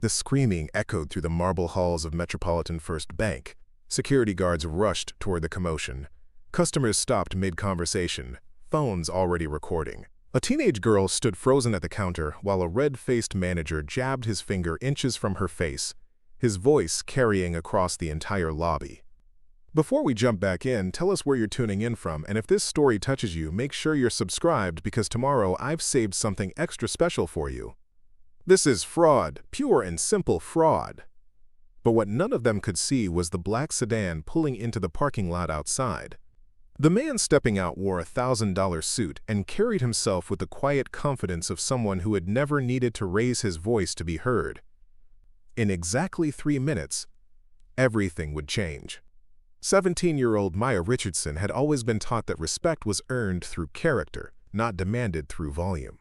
The screaming echoed through the marble halls of Metropolitan First Bank. Security guards rushed toward the commotion. Customers stopped mid-conversation, phones already recording. A teenage girl stood frozen at the counter while a red-faced manager jabbed his finger inches from her face, his voice carrying across the entire lobby. Before we jump back in, tell us where you're tuning in from, and if this story touches you, make sure you're subscribed because tomorrow I've saved something extra special for you. This is fraud, pure and simple fraud. But what none of them could see was the black sedan pulling into the parking lot outside. The man stepping out wore a $1,000 suit and carried himself with the quiet confidence of someone who had never needed to raise his voice to be heard. In exactly 3 minutes, everything would change. 17-year-old Maya Richardson had always been taught that respect was earned through character, not demanded through volume.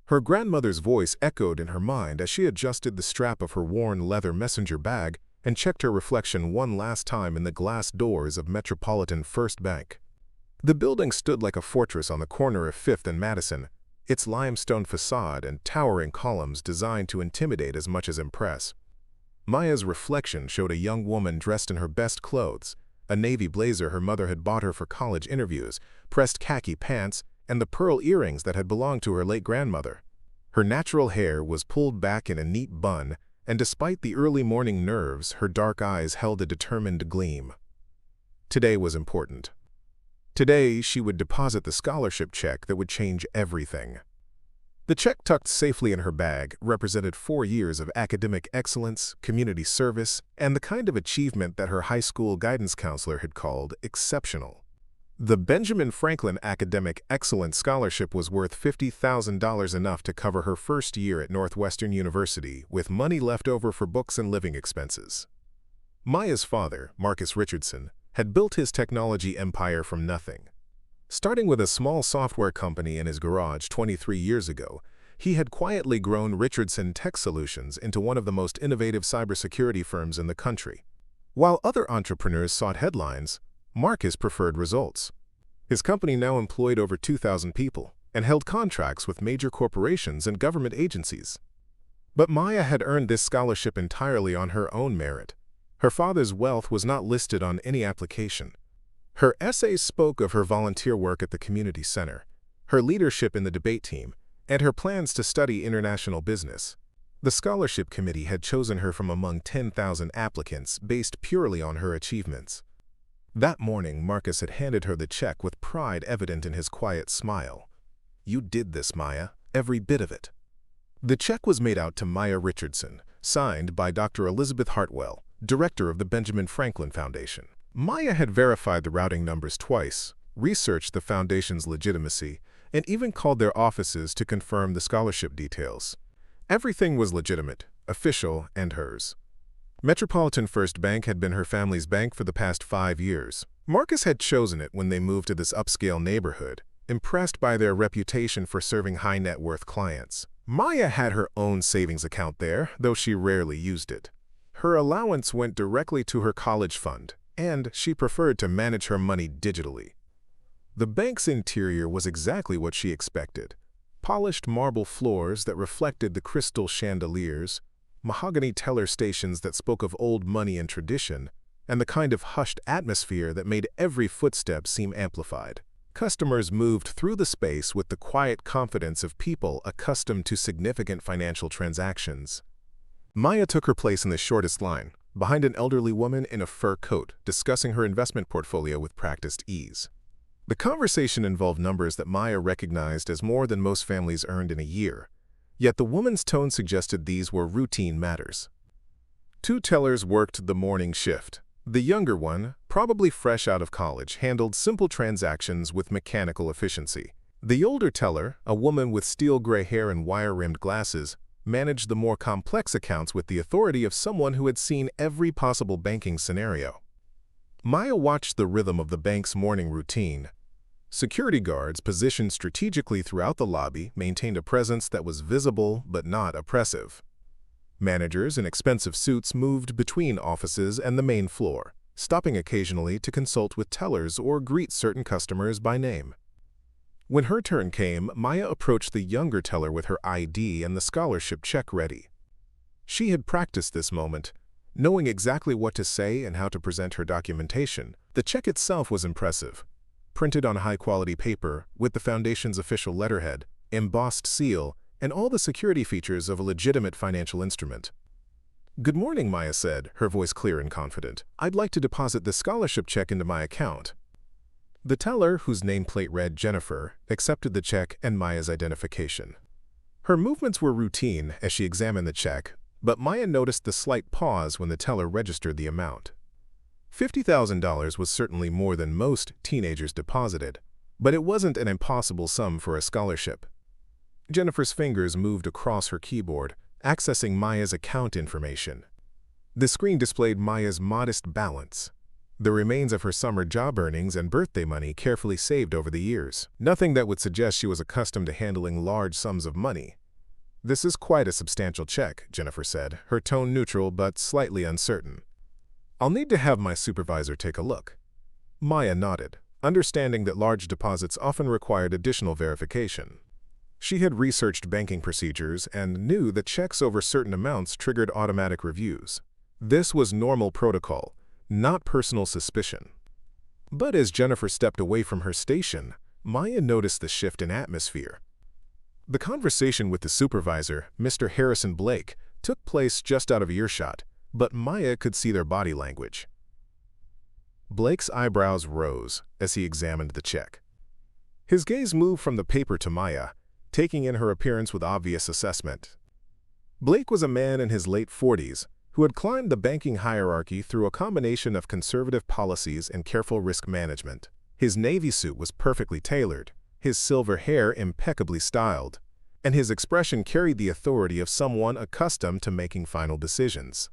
Her grandmother's voice echoed in her mind as she adjusted the strap of her worn leather messenger bag and checked her reflection one last time in the glass doors of Metropolitan First Bank. The building stood like a fortress on the corner of 5th and Madison, its limestone facade and towering columns designed to intimidate as much as impress. Maya's reflection showed a young woman dressed in her best clothes, a navy blazer her mother had bought her for college interviews, pressed khaki pants, and the pearl earrings that had belonged to her late grandmother. Her natural hair was pulled back in a neat bun, and despite the early morning nerves, her dark eyes held a determined gleam. Today was important. Today, she would deposit the scholarship check that would change everything. The check tucked safely in her bag represented 4 years of academic excellence, community service, and the kind of achievement that her high school guidance counselor had called exceptional. The Benjamin Franklin Academic Excellence Scholarship was worth $50,000, enough to cover her first year at Northwestern University, with money left over for books and living expenses. Maya's father, Marcus Richardson, had built his technology empire from nothing. Starting with a small software company in his garage 23 years ago, he had quietly grown Richardson Tech Solutions into one of the most innovative cybersecurity firms in the country. While other entrepreneurs sought headlines, Marcus preferred results. His company now employed over 2,000 people and held contracts with major corporations and government agencies. But Maya had earned this scholarship entirely on her own merit. Her father's wealth was not listed on any application. Her essays spoke of her volunteer work at the community center, her leadership in the debate team, and her plans to study international business. The scholarship committee had chosen her from among 10,000 applicants based purely on her achievements. That morning, Marcus had handed her the check with pride evident in his quiet smile. "You did this, Maya, every bit of it." The check was made out to Maya Richardson, signed by Dr. Elizabeth Hartwell, director of the Benjamin Franklin Foundation. Maya had verified the routing numbers twice, researched the foundation's legitimacy, and even called their offices to confirm the scholarship details. Everything was legitimate, official, and hers. Metropolitan First Bank had been her family's bank for the past 5 years. Marcus had chosen it when they moved to this upscale neighborhood, impressed by their reputation for serving high-net-worth clients. Maya had her own savings account there, though she rarely used it. Her allowance went directly to her college fund, and she preferred to manage her money digitally. The bank's interior was exactly what she expected. Polished marble floors that reflected the crystal chandeliers, mahogany teller stations that spoke of old money and tradition, and the kind of hushed atmosphere that made every footstep seem amplified. Customers moved through the space with the quiet confidence of people accustomed to significant financial transactions. Maya took her place in the shortest line, behind an elderly woman in a fur coat, discussing her investment portfolio with practiced ease. The conversation involved numbers that Maya recognized as more than most families earned in a year, yet the woman's tone suggested these were routine matters. 2 tellers worked the morning shift. The younger one, probably fresh out of college, handled simple transactions with mechanical efficiency. The older teller, a woman with steel gray hair and wire-rimmed glasses, managed the more complex accounts with the authority of someone who had seen every possible banking scenario. Maya watched the rhythm of the bank's morning routine. Security guards positioned strategically throughout the lobby maintained a presence that was visible but not oppressive. Managers in expensive suits moved between offices and the main floor, stopping occasionally to consult with tellers or greet certain customers by name. When her turn came, Maya approached the younger teller with her ID and the scholarship check ready. She had practiced this moment, knowing exactly what to say and how to present her documentation. The check itself was impressive. Printed on high-quality paper, with the foundation's official letterhead, embossed seal, and all the security features of a legitimate financial instrument. "Good morning," Maya said, her voice clear and confident. "I'd like to deposit the scholarship check into my account." The teller, whose nameplate read Jennifer, accepted the check and Maya's identification. Her movements were routine as she examined the check, but Maya noticed the slight pause when the teller registered the amount. $50,000 was certainly more than most teenagers deposited, but it wasn't an impossible sum for a scholarship. Jennifer's fingers moved across her keyboard, accessing Maya's account information. The screen displayed Maya's modest balance, the remains of her summer job earnings and birthday money carefully saved over the years. Nothing that would suggest she was accustomed to handling large sums of money. "This is quite a substantial check," Jennifer said, her tone neutral but slightly uncertain. "I'll need to have my supervisor take a look." Maya nodded, understanding that large deposits often required additional verification. She had researched banking procedures and knew that checks over certain amounts triggered automatic reviews. This was normal protocol, not personal suspicion. But as Jennifer stepped away from her station, Maya noticed the shift in atmosphere. The conversation with the supervisor, Mr. Harrison Blake, took place just out of earshot, but Maya could see their body language. Blake's eyebrows rose as he examined the check. His gaze moved from the paper to Maya, taking in her appearance with obvious assessment. Blake was a man in his late 40s who had climbed the banking hierarchy through a combination of conservative policies and careful risk management. His navy suit was perfectly tailored, his silver hair impeccably styled, and his expression carried the authority of someone accustomed to making final decisions.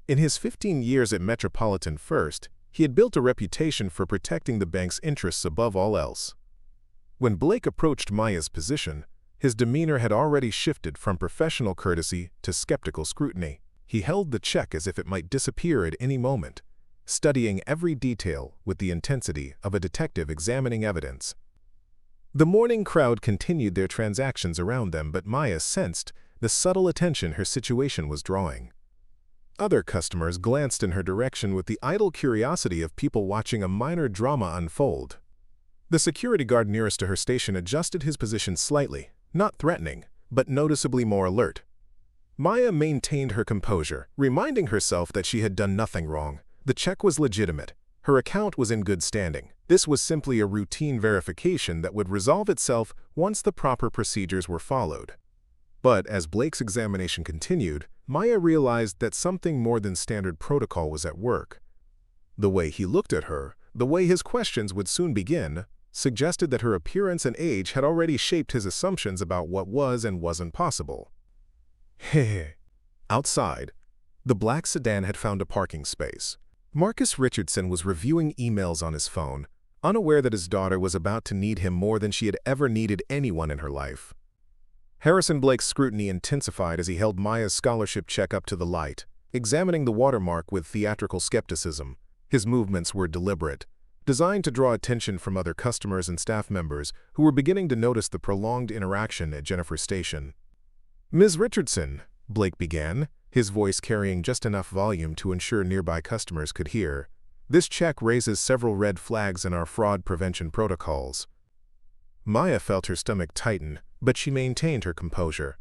In his 15 years at Metropolitan First, he had built a reputation for protecting the bank's interests above all else. When Blake approached Maya's position, his demeanor had already shifted from professional courtesy to skeptical scrutiny. He held the check as if it might disappear at any moment, studying every detail with the intensity of a detective examining evidence. The morning crowd continued their transactions around them, but Maya sensed the subtle attention her situation was drawing. Other customers glanced in her direction with the idle curiosity of people watching a minor drama unfold. The security guard nearest to her station adjusted his position slightly, not threatening, but noticeably more alert. Maya maintained her composure, reminding herself that she had done nothing wrong. The check was legitimate. Her account was in good standing. This was simply a routine verification that would resolve itself once the proper procedures were followed. But as Blake's examination continued, Maya realized that something more than standard protocol was at work. The way he looked at her, the way his questions would soon begin, suggested that her appearance and age had already shaped his assumptions about what was and wasn't possible. Outside, the black sedan had found a parking space. Marcus Richardson was reviewing emails on his phone, unaware that his daughter was about to need him more than she had ever needed anyone in her life. Harrison Blake's scrutiny intensified as he held Maya's scholarship check up to the light, examining the watermark with theatrical skepticism. His movements were deliberate, designed to draw attention from other customers and staff members who were beginning to notice the prolonged interaction at Jennifer's station. "Ms. Richardson," Blake began, his voice carrying just enough volume to ensure nearby customers could hear, "this check raises several red flags in our fraud prevention protocols." Maya felt her stomach tighten, but she maintained her composure.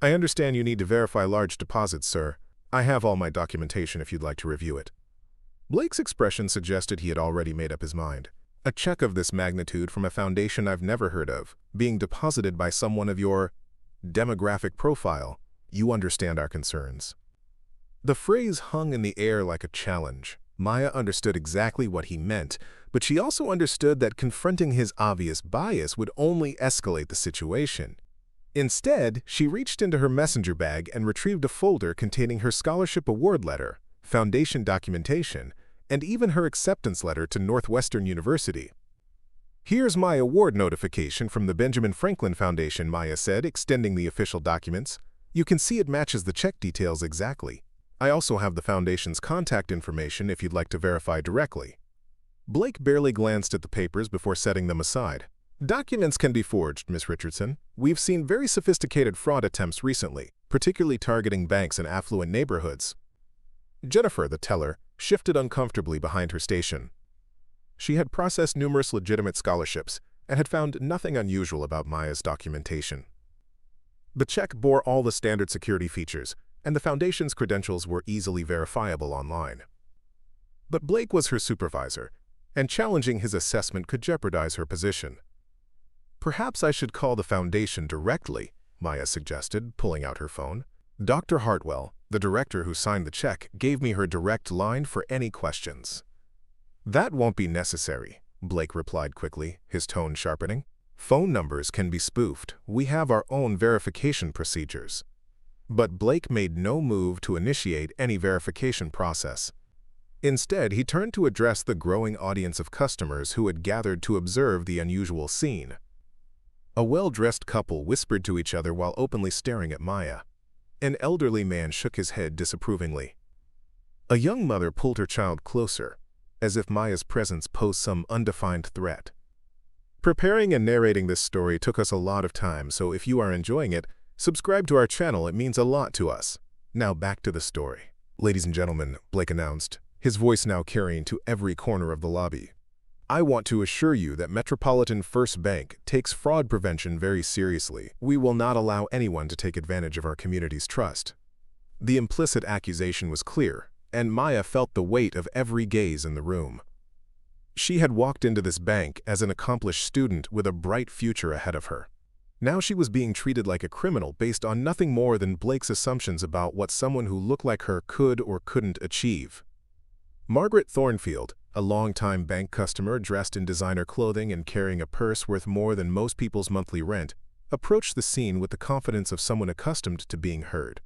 "I understand you need to verify large deposits, sir. I have all my documentation if you'd like to review it." Blake's expression suggested he had already made up his mind. "A check of this magnitude from a foundation I've never heard of, being deposited by someone of your demographic profile. You understand our concerns." The phrase hung in the air like a challenge. Maya understood exactly what he meant, but she also understood that confronting his obvious bias would only escalate the situation. Instead, she reached into her messenger bag and retrieved a folder containing her scholarship award letter, foundation documentation, and even her acceptance letter to Northwestern University. "Here's my award notification from the Benjamin Franklin Foundation," Maya said, extending the official documents. "You can see it matches the check details exactly. I also have the foundation's contact information if you'd like to verify directly." Blake barely glanced at the papers before setting them aside. Documents can be forged, Miss Richardson. We've seen very sophisticated fraud attempts recently, particularly targeting banks in affluent neighborhoods. Jennifer, the teller, shifted uncomfortably behind her station. She had processed numerous legitimate scholarships and had found nothing unusual about Maya's documentation. The check bore all the standard security features, and the foundation's credentials were easily verifiable online. But Blake was her supervisor, and challenging his assessment could jeopardize her position. "Perhaps I should call the foundation directly," Maya suggested, pulling out her phone. "Dr. Hartwell, the director who signed the check, gave me her direct line for any questions." "That won't be necessary," Blake replied quickly, his tone sharpening. "Phone numbers can be spoofed. We have our own verification procedures." But Blake made no move to initiate any verification process. Instead, he turned to address the growing audience of customers who had gathered to observe the unusual scene. A well-dressed couple whispered to each other while openly staring at Maya. An elderly man shook his head disapprovingly. A young mother pulled her child closer, as if Maya's presence posed some undefined threat. Preparing and narrating this story took us a lot of time, so if you are enjoying it, subscribe to our channel. It means a lot to us. Now back to the story. "Ladies and gentlemen," Blake announced, his voice now carrying to every corner of the lobby, "I want to assure you that Metropolitan First Bank takes fraud prevention very seriously. We will not allow anyone to take advantage of our community's trust." The implicit accusation was clear, and Maya felt the weight of every gaze in the room. She had walked into this bank as an accomplished student with a bright future ahead of her. Now she was being treated like a criminal based on nothing more than Blake's assumptions about what someone who looked like her could or couldn't achieve. Margaret Thornfield, a longtime bank customer dressed in designer clothing and carrying a purse worth more than most people's monthly rent, approached the scene with the confidence of someone accustomed to being heard.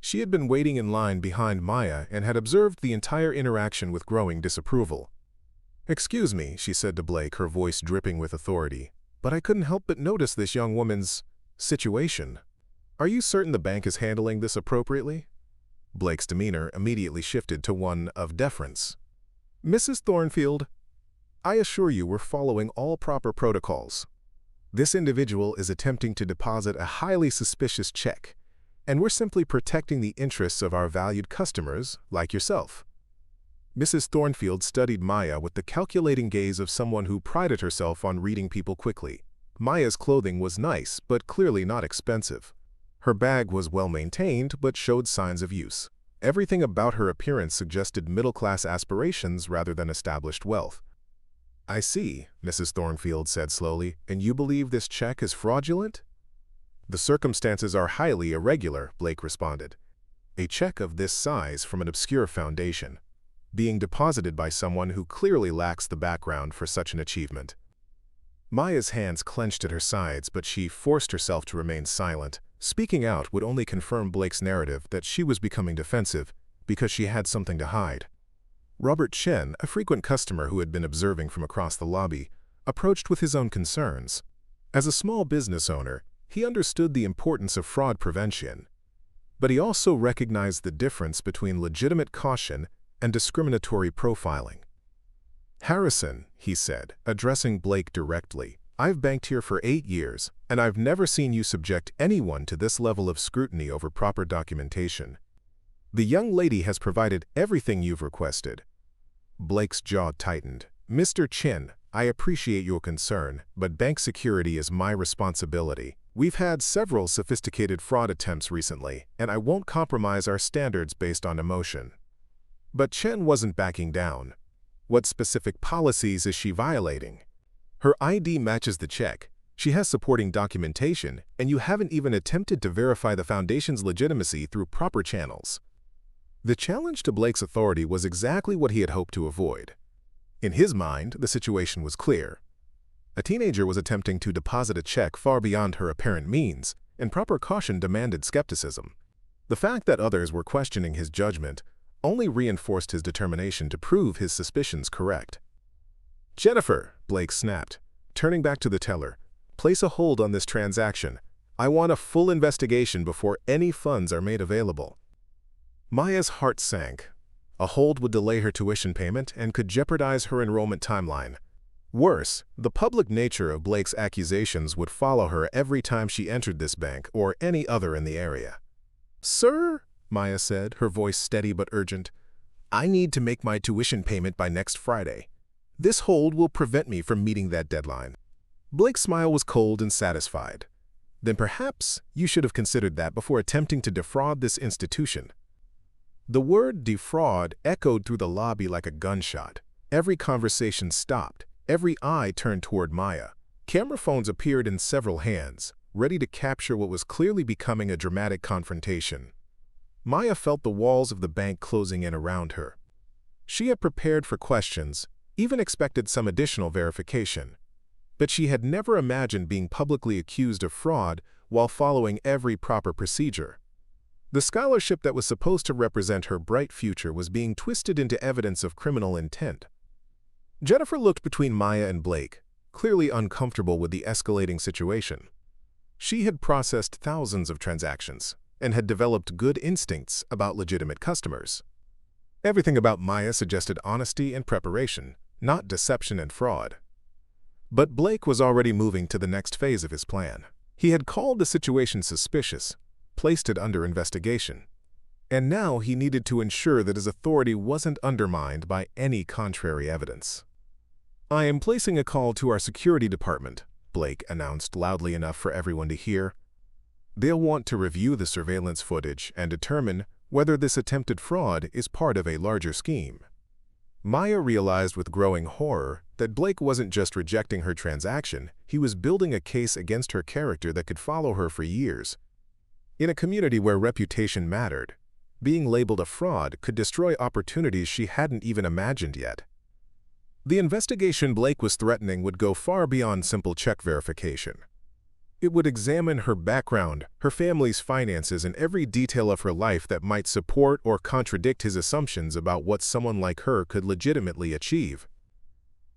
She had been waiting in line behind Maya and had observed the entire interaction with growing disapproval. "Excuse me," she said to Blake, her voice dripping with authority, "but I couldn't help but notice this young woman's situation. Are you certain the bank is handling this appropriately?" Blake's demeanor immediately shifted to one of deference. "Mrs. Thornfield, I assure you we're following all proper protocols. This individual is attempting to deposit a highly suspicious check, and we're simply protecting the interests of our valued customers like yourself." Mrs. Thornfield studied Maya with the calculating gaze of someone who prided herself on reading people quickly. Maya's clothing was nice, but clearly not expensive. Her bag was well-maintained, but showed signs of use. Everything about her appearance suggested middle-class aspirations rather than established wealth. "I see," Mrs. Thornfield said slowly, "and you believe this check is fraudulent?" "The circumstances are highly irregular," Blake responded. "A check of this size from an obscure foundation, being deposited by someone who clearly lacks the background for such an achievement." Maya's hands clenched at her sides, but she forced herself to remain silent. Speaking out would only confirm Blake's narrative that she was becoming defensive because she had something to hide. Robert Chen, a frequent customer who had been observing from across the lobby, approached with his own concerns. As a small business owner, he understood the importance of fraud prevention, but he also recognized the difference between legitimate caution and discriminatory profiling. "Harrison," he said, addressing Blake directly, "I've banked here for 8 years, and I've never seen you subject anyone to this level of scrutiny over proper documentation. The young lady has provided everything you've requested." Blake's jaw tightened. "Mr. Chen, I appreciate your concern, but bank security is my responsibility. We've had several sophisticated fraud attempts recently, and I won't compromise our standards based on emotion." But Chen wasn't backing down. "What specific policies is she violating? Her ID matches the check. She has supporting documentation, and you haven't even attempted to verify the foundation's legitimacy through proper channels." The challenge to Blake's authority was exactly what he had hoped to avoid. In his mind, the situation was clear. A teenager was attempting to deposit a check far beyond her apparent means, and proper caution demanded skepticism. The fact that others were questioning his judgment only reinforced his determination to prove his suspicions correct. "Jennifer," Blake snapped, turning back to the teller, "place a hold on this transaction. I want a full investigation before any funds are made available." Maya's heart sank. A hold would delay her tuition payment and could jeopardize her enrollment timeline. Worse, the public nature of Blake's accusations would follow her every time she entered this bank or any other in the area. "Sir," Maya said, her voice steady but urgent, "I need to make my tuition payment by next Friday. This hold will prevent me from meeting that deadline." Blake's smile was cold and satisfied. "Then perhaps you should have considered that before attempting to defraud this institution." The word defraud echoed through the lobby like a gunshot. Every conversation stopped. Every eye turned toward Maya. Camera phones appeared in several hands, ready to capture what was clearly becoming a dramatic confrontation. Maya felt the walls of the bank closing in around her. She had prepared for questions, even expected some additional verification. But she had never imagined being publicly accused of fraud while following every proper procedure. The scholarship that was supposed to represent her bright future was being twisted into evidence of criminal intent. Jennifer looked between Maya and Blake, clearly uncomfortable with the escalating situation. She had processed thousands of transactions and had developed good instincts about legitimate customers. Everything about Maya suggested honesty and preparation, not deception and fraud. But Blake was already moving to the next phase of his plan. He had called the situation suspicious, placed it under investigation, and now he needed to ensure that his authority wasn't undermined by any contrary evidence. "I am placing a call to our security department," Blake announced loudly enough for everyone to hear. "They'll want to review the surveillance footage and determine whether this attempted fraud is part of a larger scheme." Maya realized with growing horror that Blake wasn't just rejecting her transaction, he was building a case against her character that could follow her for years. In a community where reputation mattered, being labeled a fraud could destroy opportunities she hadn't even imagined yet. The investigation Blake was threatening would go far beyond simple check verification. It would examine her background, her family's finances, and every detail of her life that might support or contradict his assumptions about what someone like her could legitimately achieve.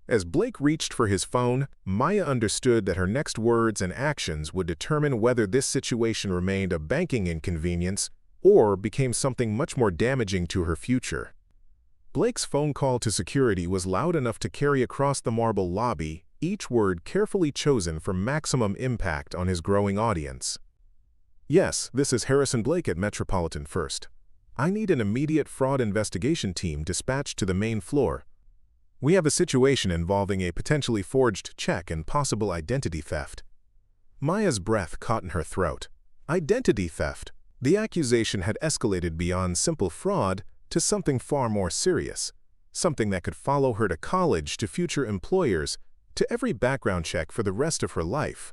As Blake reached for his phone, Maya understood that her next words and actions would determine whether this situation remained a banking inconvenience or became something much more damaging to her future. Blake's phone call to security was loud enough to carry across the marble lobby, each word carefully chosen for maximum impact on his growing audience. "Yes, this is Harrison Blake at Metropolitan First. I need an immediate fraud investigation team dispatched to the main floor. We have a situation involving a potentially forged check and possible identity theft." Maya's breath caught in her throat. Identity theft. The accusation had escalated beyond simple fraud to something far more serious, something that could follow her to college, to future employers, to every background check for the rest of her life.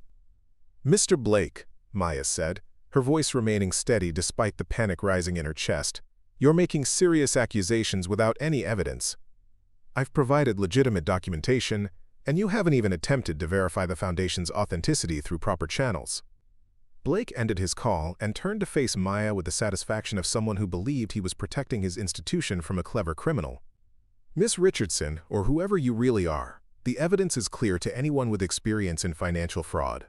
"Mr. Blake," Maya said, her voice remaining steady despite the panic rising in her chest, "you're making serious accusations without any evidence. I've provided legitimate documentation, and you haven't even attempted to verify the Foundation's authenticity through proper channels." Blake ended his call and turned to face Maya with the satisfaction of someone who believed he was protecting his institution from a clever criminal. "Miss Richardson, or whoever you really are, the evidence is clear to anyone with experience in financial fraud.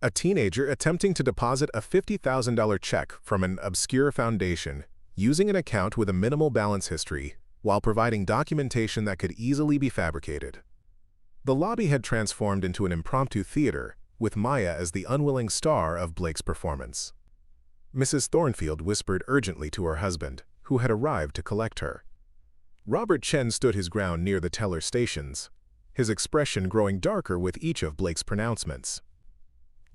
A teenager attempting to deposit a $50,000 check from an obscure foundation, using an account with a minimal balance history, while providing documentation that could easily be fabricated." The lobby had transformed into an impromptu theater, with Maya as the unwilling star of Blake's performance. Mrs. Thornfield whispered urgently to her husband, who had arrived to collect her. Robert Chen stood his ground near the teller stations, his expression growing darker with each of Blake's pronouncements.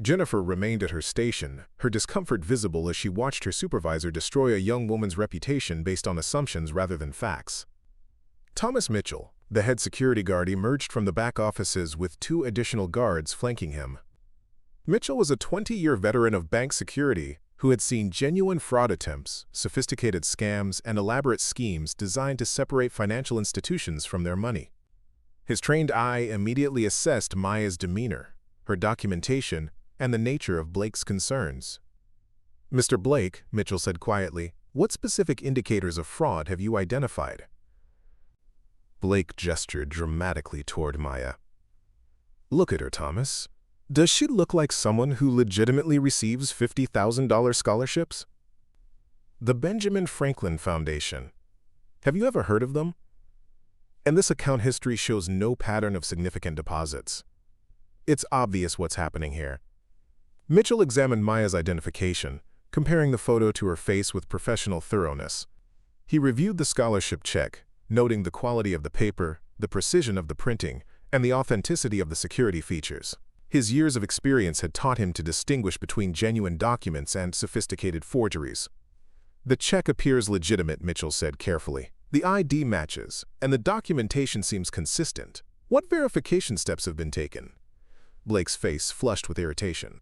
Jennifer remained at her station, her discomfort visible as she watched her supervisor destroy a young woman's reputation based on assumptions rather than facts. Thomas Mitchell, the head security guard, emerged from the back offices with 2 additional guards flanking him. Mitchell was a 20-year veteran of bank security who had seen genuine fraud attempts, sophisticated scams, and elaborate schemes designed to separate financial institutions from their money. His trained eye immediately assessed Maya's demeanor, her documentation, and the nature of Blake's concerns. "Mr. Blake," Mitchell said quietly, "what specific indicators of fraud have you identified?" Blake gestured dramatically toward Maya. "Look at her, Thomas. Does she look like someone who legitimately receives $50,000 scholarships? The Benjamin Franklin Foundation. Have you ever heard of them? And this account history shows no pattern of significant deposits. It's obvious what's happening here. Mitchell examined Maya's identification, comparing the photo to her face with professional thoroughness. He reviewed the scholarship check, noting the quality of the paper, the precision of the printing, and the authenticity of the security features. His years of experience had taught him to distinguish between genuine documents and sophisticated forgeries. The check appears legitimate, Mitchell said carefully. The ID matches, and the documentation seems consistent. What verification steps have been taken? Blake's face flushed with irritation.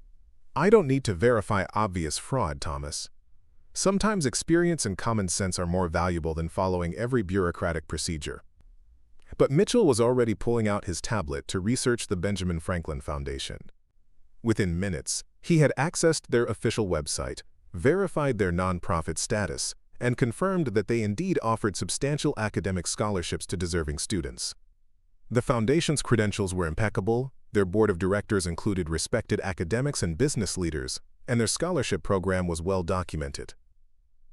I don't need to verify obvious fraud, Thomas. Sometimes experience and common sense are more valuable than following every bureaucratic procedure. But Mitchell was already pulling out his tablet to research the Benjamin Franklin Foundation. Within minutes, he had accessed their official website, verified their nonprofit status, and confirmed that they indeed offered substantial academic scholarships to deserving students. The foundation's credentials were impeccable, their board of directors included respected academics and business leaders, and their scholarship program was well documented.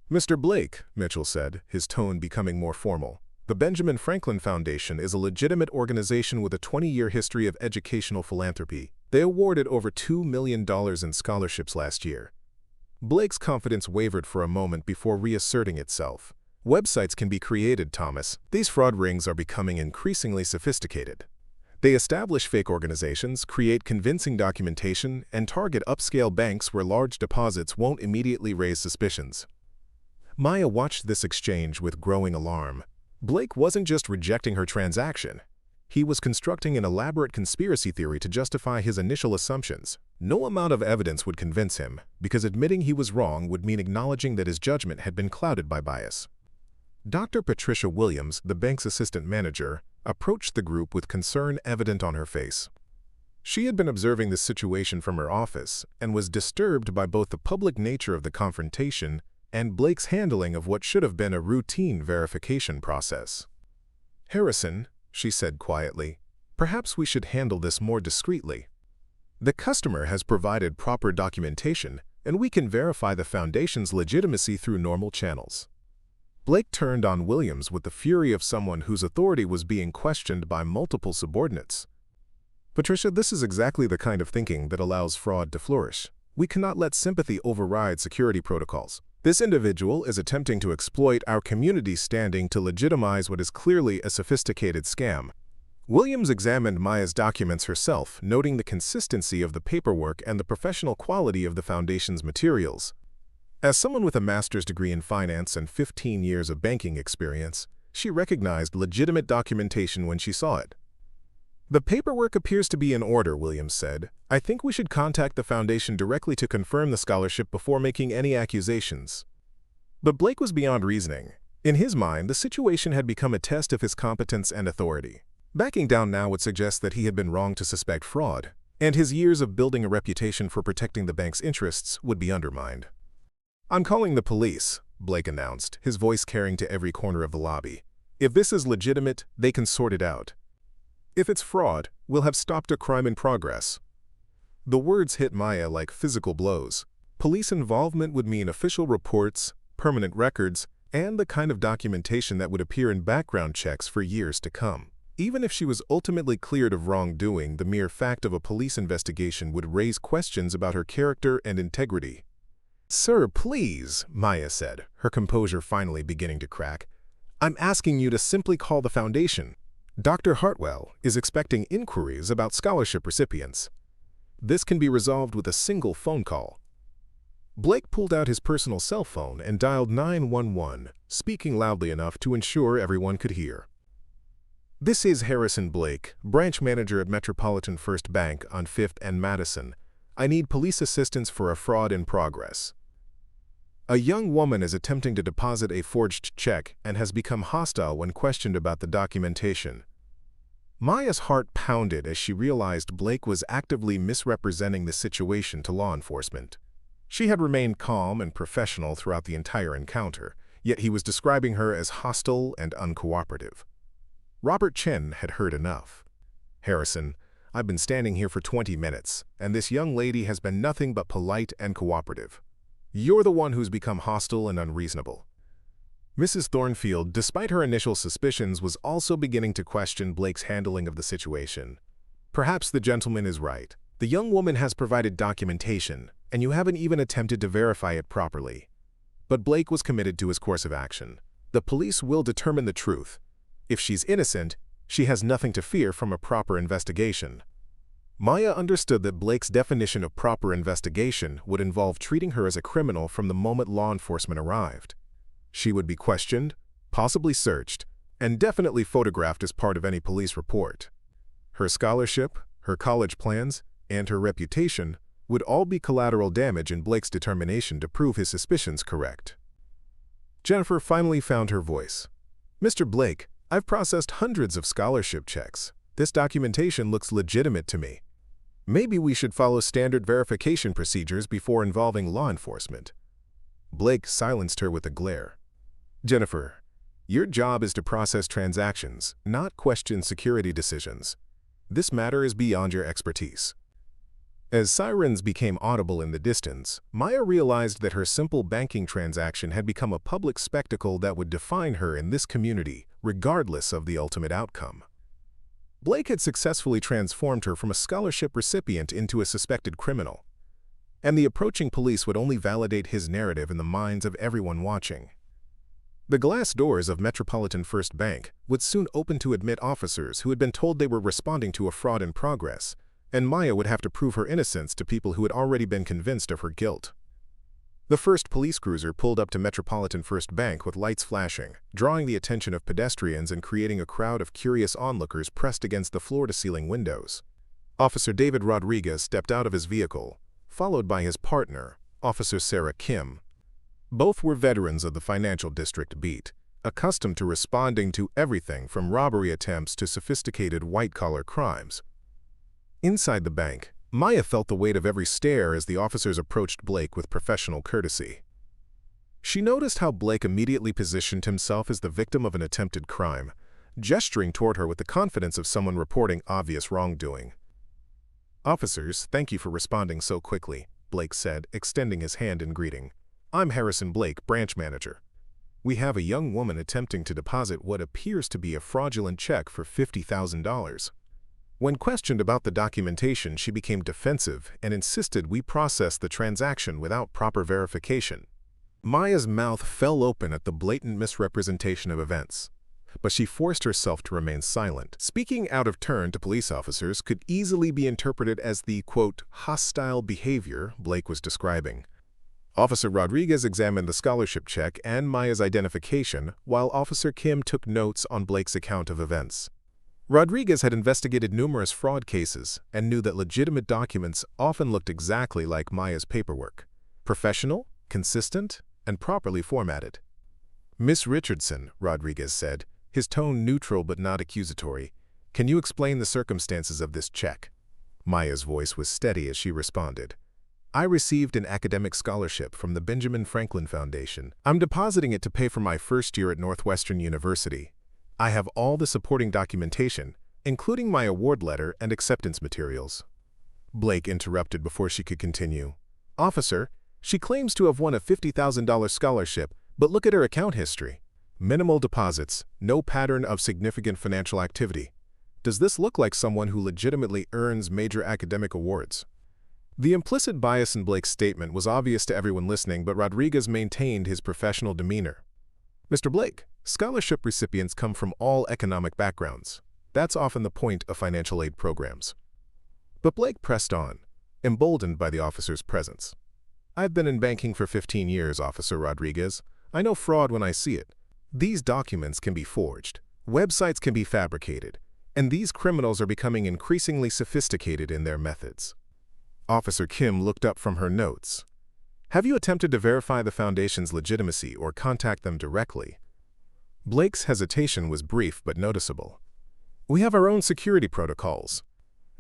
Mr. Blake, Mitchell said, his tone becoming more formal, the Benjamin Franklin Foundation is a legitimate organization with a 20-year history of educational philanthropy. They awarded over $2 million in scholarships last year. Blake's confidence wavered for a moment before reasserting itself. Websites can be created, Thomas. These fraud rings are becoming increasingly sophisticated. They establish fake organizations, create convincing documentation, and target upscale banks where large deposits won't immediately raise suspicions. Maya watched this exchange with growing alarm. Blake wasn't just rejecting her transaction. He was constructing an elaborate conspiracy theory to justify his initial assumptions. No amount of evidence would convince him, because admitting he was wrong would mean acknowledging that his judgment had been clouded by bias. Dr. Patricia Williams, the bank's assistant manager, approached the group with concern evident on her face. She had been observing this situation from her office and was disturbed by both the public nature of the confrontation and Blake's handling of what should have been a routine verification process. Harrison, she said quietly, perhaps we should handle this more discreetly. The customer has provided proper documentation, and we can verify the foundation's legitimacy through normal channels. Blake turned on Williams with the fury of someone whose authority was being questioned by multiple subordinates. Patricia, this is exactly the kind of thinking that allows fraud to flourish. We cannot let sympathy override security protocols. This individual is attempting to exploit our community's standing to legitimize what is clearly a sophisticated scam. Williams examined Maya's documents herself, noting the consistency of the paperwork and the professional quality of the foundation's materials. As someone with a master's degree in finance and 15 years of banking experience, she recognized legitimate documentation when she saw it. The paperwork appears to be in order, Williams said. I think we should contact the foundation directly to confirm the scholarship before making any accusations. But Blake was beyond reasoning. In his mind, the situation had become a test of his competence and authority. Backing down now would suggest that he had been wrong to suspect fraud, and his years of building a reputation for protecting the bank's interests would be undermined. I'm calling the police, Blake announced, his voice carrying to every corner of the lobby. If this is legitimate, they can sort it out. If it's fraud, we'll have stopped a crime in progress. The words hit Maya like physical blows. Police involvement would mean official reports, permanent records, and the kind of documentation that would appear in background checks for years to come. Even if she was ultimately cleared of wrongdoing, the mere fact of a police investigation would raise questions about her character and integrity. Sir, please, Maya said, her composure finally beginning to crack. I'm asking you to simply call the foundation. Dr. Hartwell is expecting inquiries about scholarship recipients. This can be resolved with a single phone call. Blake pulled out his personal cell phone and dialed 911, speaking loudly enough to ensure everyone could hear. This is Harrison Blake, branch manager at Metropolitan First Bank on 5th and Madison. I need police assistance for a fraud in progress. A young woman is attempting to deposit a forged check and has become hostile when questioned about the documentation. Maya's heart pounded as she realized Blake was actively misrepresenting the situation to law enforcement. She had remained calm and professional throughout the entire encounter, yet he was describing her as hostile and uncooperative. Robert Chen had heard enough. Harrison, I've been standing here for 20 minutes, and this young lady has been nothing but polite and cooperative. You're the one who's become hostile and unreasonable. Mrs. Thornfield, despite her initial suspicions, was also beginning to question Blake's handling of the situation. Perhaps the gentleman is right. The young woman has provided documentation, and you haven't even attempted to verify it properly. But Blake was committed to his course of action. The police will determine the truth. If she's innocent, she has nothing to fear from a proper investigation. Maya understood that Blake's definition of proper investigation would involve treating her as a criminal from the moment law enforcement arrived. She would be questioned, possibly searched, and definitely photographed as part of any police report. Her scholarship, her college plans, and her reputation would all be collateral damage in Blake's determination to prove his suspicions correct. Jennifer finally found her voice. "Mr. Blake, I've processed hundreds of scholarship checks. This documentation looks legitimate to me. Maybe we should follow standard verification procedures before involving law enforcement." Blake silenced her with a glare. "Jennifer, your job is to process transactions, not question security decisions. This matter is beyond your expertise." As sirens became audible in the distance, Maya realized that her simple banking transaction had become a public spectacle that would define her in this community, regardless of the ultimate outcome. Blake had successfully transformed her from a scholarship recipient into a suspected criminal, and the approaching police would only validate his narrative in the minds of everyone watching. The glass doors of Metropolitan First Bank would soon open to admit officers who had been told they were responding to a fraud in progress, and Maya would have to prove her innocence to people who had already been convinced of her guilt. The first police cruiser pulled up to Metropolitan First Bank with lights flashing, drawing the attention of pedestrians and creating a crowd of curious onlookers pressed against the floor-to-ceiling windows. Officer David Rodriguez stepped out of his vehicle, followed by his partner, Officer Sarah Kim. Both were veterans of the Financial District Beat, accustomed to responding to everything from robbery attempts to sophisticated white-collar crimes. Inside the bank, Maya felt the weight of every stare as the officers approached Blake with professional courtesy. She noticed how Blake immediately positioned himself as the victim of an attempted crime, gesturing toward her with the confidence of someone reporting obvious wrongdoing. "Officers, thank you for responding so quickly," Blake said, extending his hand in greeting. "I'm Harrison Blake, branch manager. We have a young woman attempting to deposit what appears to be a fraudulent check for $50,000. When questioned about the documentation, she became defensive and insisted we process the transaction without proper verification." Maya's mouth fell open at the blatant misrepresentation of events, but she forced herself to remain silent. Speaking out of turn to police officers could easily be interpreted as the, quote, hostile behavior Blake was describing. Officer Rodriguez examined the scholarship check and Maya's identification, while Officer Kim took notes on Blake's account of events. Rodriguez had investigated numerous fraud cases and knew that legitimate documents often looked exactly like Maya's paperwork: professional, consistent, and properly formatted. "Miss Richardson," Rodriguez said, his tone neutral but not accusatory, "can you explain the circumstances of this check?" Maya's voice was steady as she responded. "I received an academic scholarship from the Benjamin Franklin Foundation. I'm depositing it to pay for my first year at Northwestern University. I have all the supporting documentation, including my award letter and acceptance materials." Blake interrupted before she could continue. "Officer, she claims to have won a $50,000 scholarship, but look at her account history. Minimal deposits, no pattern of significant financial activity. Does this look like someone who legitimately earns major academic awards?" The implicit bias in Blake's statement was obvious to everyone listening, but Rodriguez maintained his professional demeanor. "Mr. Blake, scholarship recipients come from all economic backgrounds. That's often the point of financial aid programs." But Blake pressed on, emboldened by the officer's presence. "I've been in banking for 15 years, Officer Rodriguez. I know fraud when I see it. These documents can be forged, websites can be fabricated, and these criminals are becoming increasingly sophisticated in their methods." Officer Kim looked up from her notes. "Have you attempted to verify the Foundation's legitimacy or contact them directly?" Blake's hesitation was brief but noticeable. "We have our own security protocols.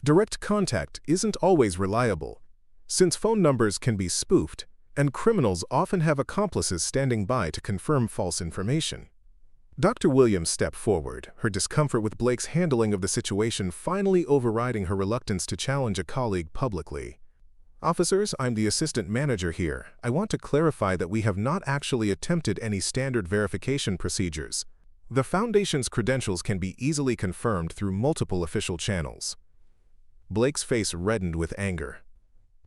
Direct contact isn't always reliable, since phone numbers can be spoofed, and criminals often have accomplices standing by to confirm false information." Dr. Williams stepped forward, her discomfort with Blake's handling of the situation finally overriding her reluctance to challenge a colleague publicly. Officers, I'm the assistant manager here. I want to clarify that we have not actually attempted any standard verification procedures. The Foundation's credentials can be easily confirmed through multiple official channels. Blake's face reddened with anger.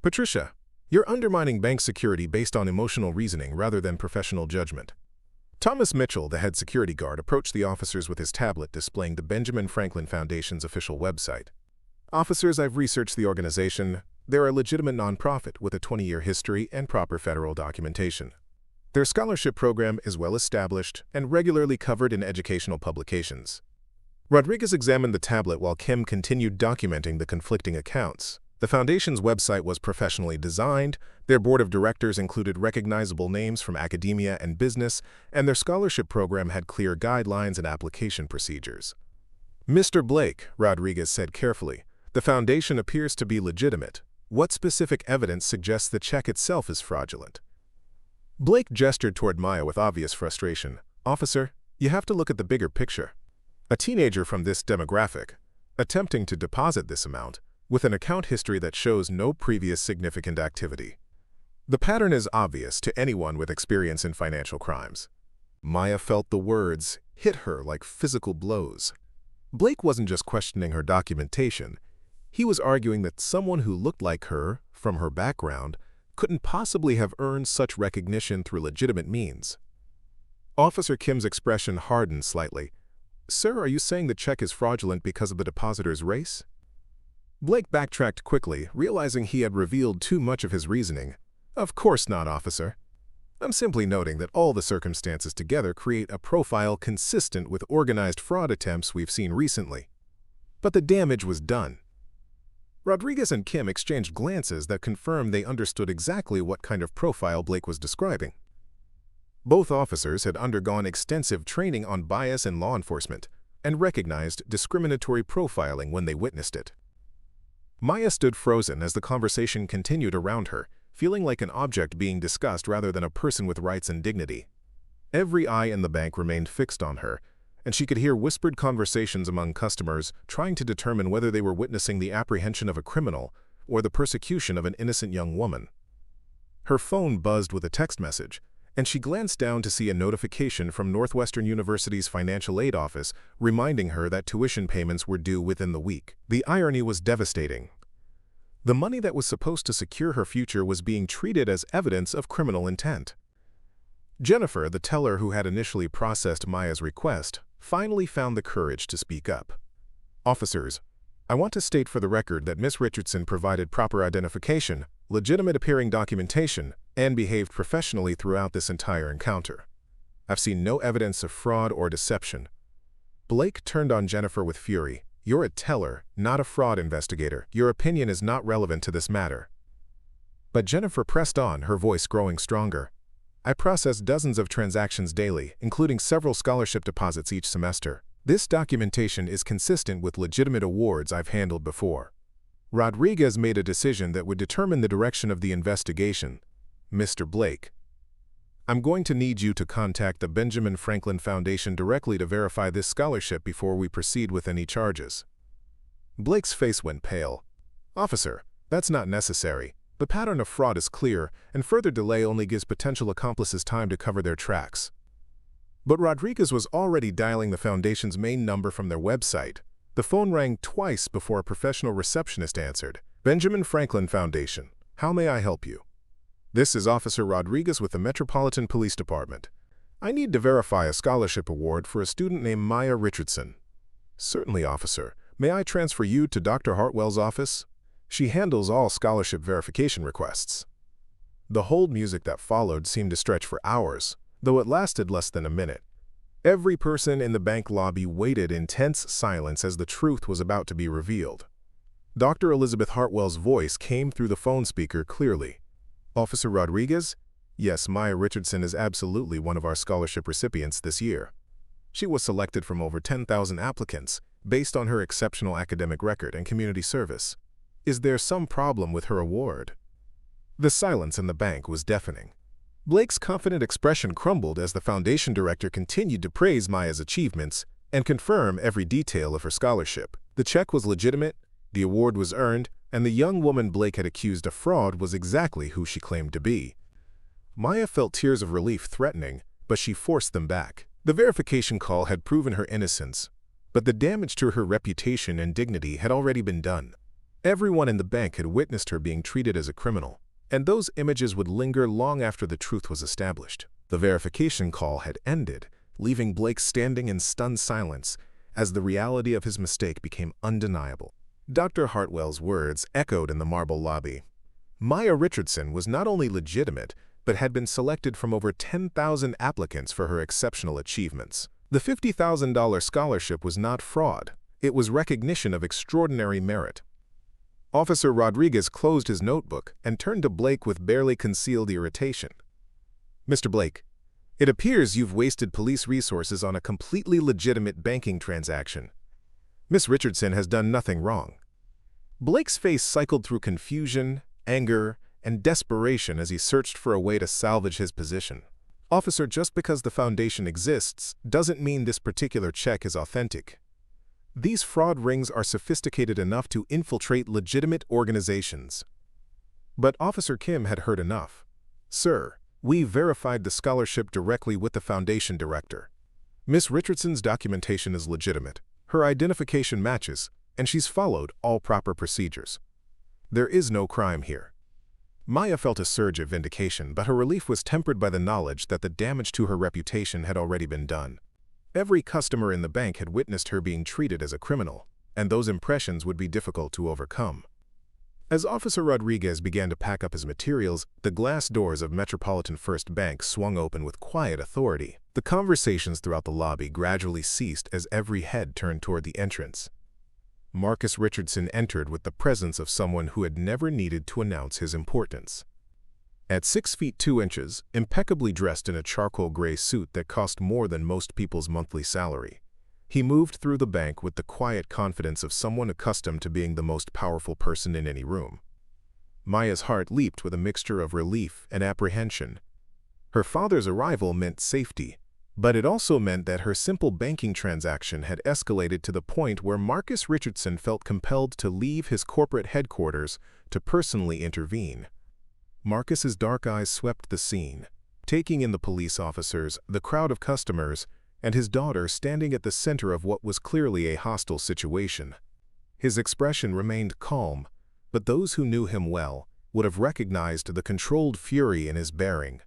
Patricia, you're undermining bank security based on emotional reasoning rather than professional judgment. Thomas Mitchell, the head security guard, approached the officers with his tablet displaying the Benjamin Franklin Foundation's official website. Officers, I've researched the organization. They're a legitimate nonprofit with a 20-year history and proper federal documentation. Their scholarship program is well established and regularly covered in educational publications. Rodriguez examined the tablet while Kim continued documenting the conflicting accounts. The Foundation's website was professionally designed, their board of directors included recognizable names from academia and business, and their scholarship program had clear guidelines and application procedures. Mr. Blake, Rodriguez said carefully, the Foundation appears to be legitimate. What specific evidence suggests the check itself is fraudulent? Blake gestured toward Maya with obvious frustration. Officer, you have to look at the bigger picture. A teenager from this demographic, attempting to deposit this amount, with an account history that shows no previous significant activity. The pattern is obvious to anyone with experience in financial crimes. Maya felt the words hit her like physical blows. Blake wasn't just questioning her documentation. He was arguing that someone who looked like her, from her background, couldn't possibly have earned such recognition through legitimate means. Officer Kim's expression hardened slightly. Sir, are you saying the check is fraudulent because of the depositor's race? Blake backtracked quickly, realizing he had revealed too much of his reasoning. Of course not, officer. I'm simply noting that all the circumstances together create a profile consistent with organized fraud attempts we've seen recently. But the damage was done. Rodriguez and Kim exchanged glances that confirmed they understood exactly what kind of profile Blake was describing. Both officers had undergone extensive training on bias in law enforcement and recognized discriminatory profiling when they witnessed it. Maya stood frozen as the conversation continued around her, feeling like an object being discussed rather than a person with rights and dignity. Every eye in the bank remained fixed on her, and she could hear whispered conversations among customers trying to determine whether they were witnessing the apprehension of a criminal or the persecution of an innocent young woman. Her phone buzzed with a text message, and she glanced down to see a notification from Northwestern University's financial aid office reminding her that tuition payments were due within the week. The irony was devastating. The money that was supposed to secure her future was being treated as evidence of criminal intent. Jennifer, the teller who had initially processed Maya's request, finally found the courage to speak up. Officers, I want to state for the record that Miss Richardson provided proper identification, legitimate appearing documentation, and behaved professionally throughout this entire encounter. I've seen no evidence of fraud or deception. Blake turned on Jennifer with fury. You're a teller, not a fraud investigator. Your opinion is not relevant to this matter. But Jennifer pressed on, her voice growing stronger. I process dozens of transactions daily, including several scholarship deposits each semester. This documentation is consistent with legitimate awards I've handled before. Rodriguez made a decision that would determine the direction of the investigation. Mr. Blake, I'm going to need you to contact the Benjamin Franklin Foundation directly to verify this scholarship before we proceed with any charges. Blake's face went pale. Officer, that's not necessary. The pattern of fraud is clear, and further delay only gives potential accomplices time to cover their tracks. But Rodriguez was already dialing the Foundation's main number from their website. The phone rang twice before a professional receptionist answered. Benjamin Franklin Foundation, how may I help you? This is Officer Rodriguez with the Metropolitan Police Department. I need to verify a scholarship award for a student named Maya Richardson. Certainly, officer. May I transfer you to Dr. Hartwell's office? She handles all scholarship verification requests. The hold music that followed seemed to stretch for hours, though it lasted less than a minute. Every person in the bank lobby waited in tense silence as the truth was about to be revealed. Dr. Elizabeth Hartwell's voice came through the phone speaker clearly. Officer Rodriguez? Yes, Maya Richardson is absolutely one of our scholarship recipients this year. She was selected from over 10,000 applicants based on her exceptional academic record and community service. Is there some problem with her award? The silence in the bank was deafening. Blake's confident expression crumbled as the Foundation director continued to praise Maya's achievements and confirm every detail of her scholarship. The check was legitimate, the award was earned, and the young woman Blake had accused of fraud was exactly who she claimed to be. Maya felt tears of relief threatening, but she forced them back. The verification call had proven her innocence, but the damage to her reputation and dignity had already been done. Everyone in the bank had witnessed her being treated as a criminal, and those images would linger long after the truth was established. The verification call had ended, leaving Blake standing in stunned silence as the reality of his mistake became undeniable. Dr. Hartwell's words echoed in the marble lobby. Maya Richardson was not only legitimate, but had been selected from over 10,000 applicants for her exceptional achievements. The $50,000 scholarship was not fraud. It was recognition of extraordinary merit. Officer Rodriguez closed his notebook and turned to Blake with barely concealed irritation. "Mr. Blake, it appears you've wasted police resources on a completely legitimate banking transaction. Miss Richardson has done nothing wrong." Blake's face cycled through confusion, anger, and desperation as he searched for a way to salvage his position. "Officer, just because the foundation exists doesn't mean this particular check is authentic. These fraud rings are sophisticated enough to infiltrate legitimate organizations." But Officer Kim had heard enough. "Sir, we verified the scholarship directly with the foundation director. Miss Richardson's documentation is legitimate, her identification matches, and she's followed all proper procedures. There is no crime here." Maya felt a surge of vindication, but her relief was tempered by the knowledge that the damage to her reputation had already been done. Every customer in the bank had witnessed her being treated as a criminal, and those impressions would be difficult to overcome. As Officer Rodriguez began to pack up his materials, the glass doors of Metropolitan First Bank swung open with quiet authority. The conversations throughout the lobby gradually ceased as every head turned toward the entrance. Marcus Richardson entered with the presence of someone who had never needed to announce his importance. At 6 feet 2 inches, impeccably dressed in a charcoal gray suit that cost more than most people's monthly salary, he moved through the bank with the quiet confidence of someone accustomed to being the most powerful person in any room. Maya's heart leaped with a mixture of relief and apprehension. Her father's arrival meant safety, but it also meant that her simple banking transaction had escalated to the point where Marcus Richardson felt compelled to leave his corporate headquarters to personally intervene. Marcus's dark eyes swept the scene, taking in the police officers, the crowd of customers, and his daughter standing at the center of what was clearly a hostile situation. His expression remained calm, but those who knew him well would have recognized the controlled fury in his bearing.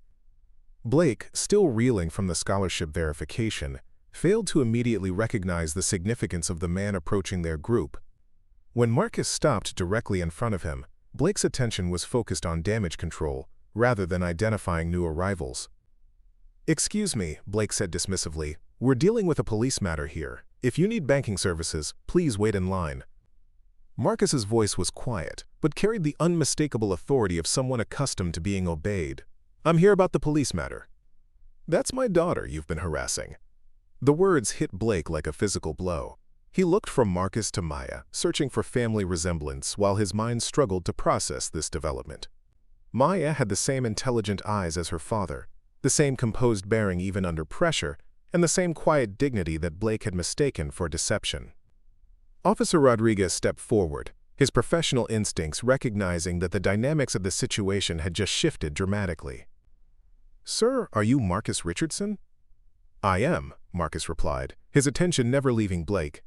Blake, still reeling from the scholarship verification, failed to immediately recognize the significance of the man approaching their group. When Marcus stopped directly in front of him, Blake's attention was focused on damage control rather than identifying new arrivals. "Excuse me," Blake said dismissively. "We're dealing with a police matter here. If you need banking services, please wait in line." Marcus's voice was quiet, but carried the unmistakable authority of someone accustomed to being obeyed. "I'm here about the police matter." "That's my daughter you've been harassing." The words hit Blake like a physical blow. He looked from Marcus to Maya, searching for family resemblance while his mind struggled to process this development. Maya had the same intelligent eyes as her father, the same composed bearing even under pressure, and the same quiet dignity that Blake had mistaken for deception. Officer Rodriguez stepped forward, his professional instincts recognizing that the dynamics of the situation had just shifted dramatically. "Sir, are you Marcus Richardson?" "I am," Marcus replied, his attention never leaving Blake.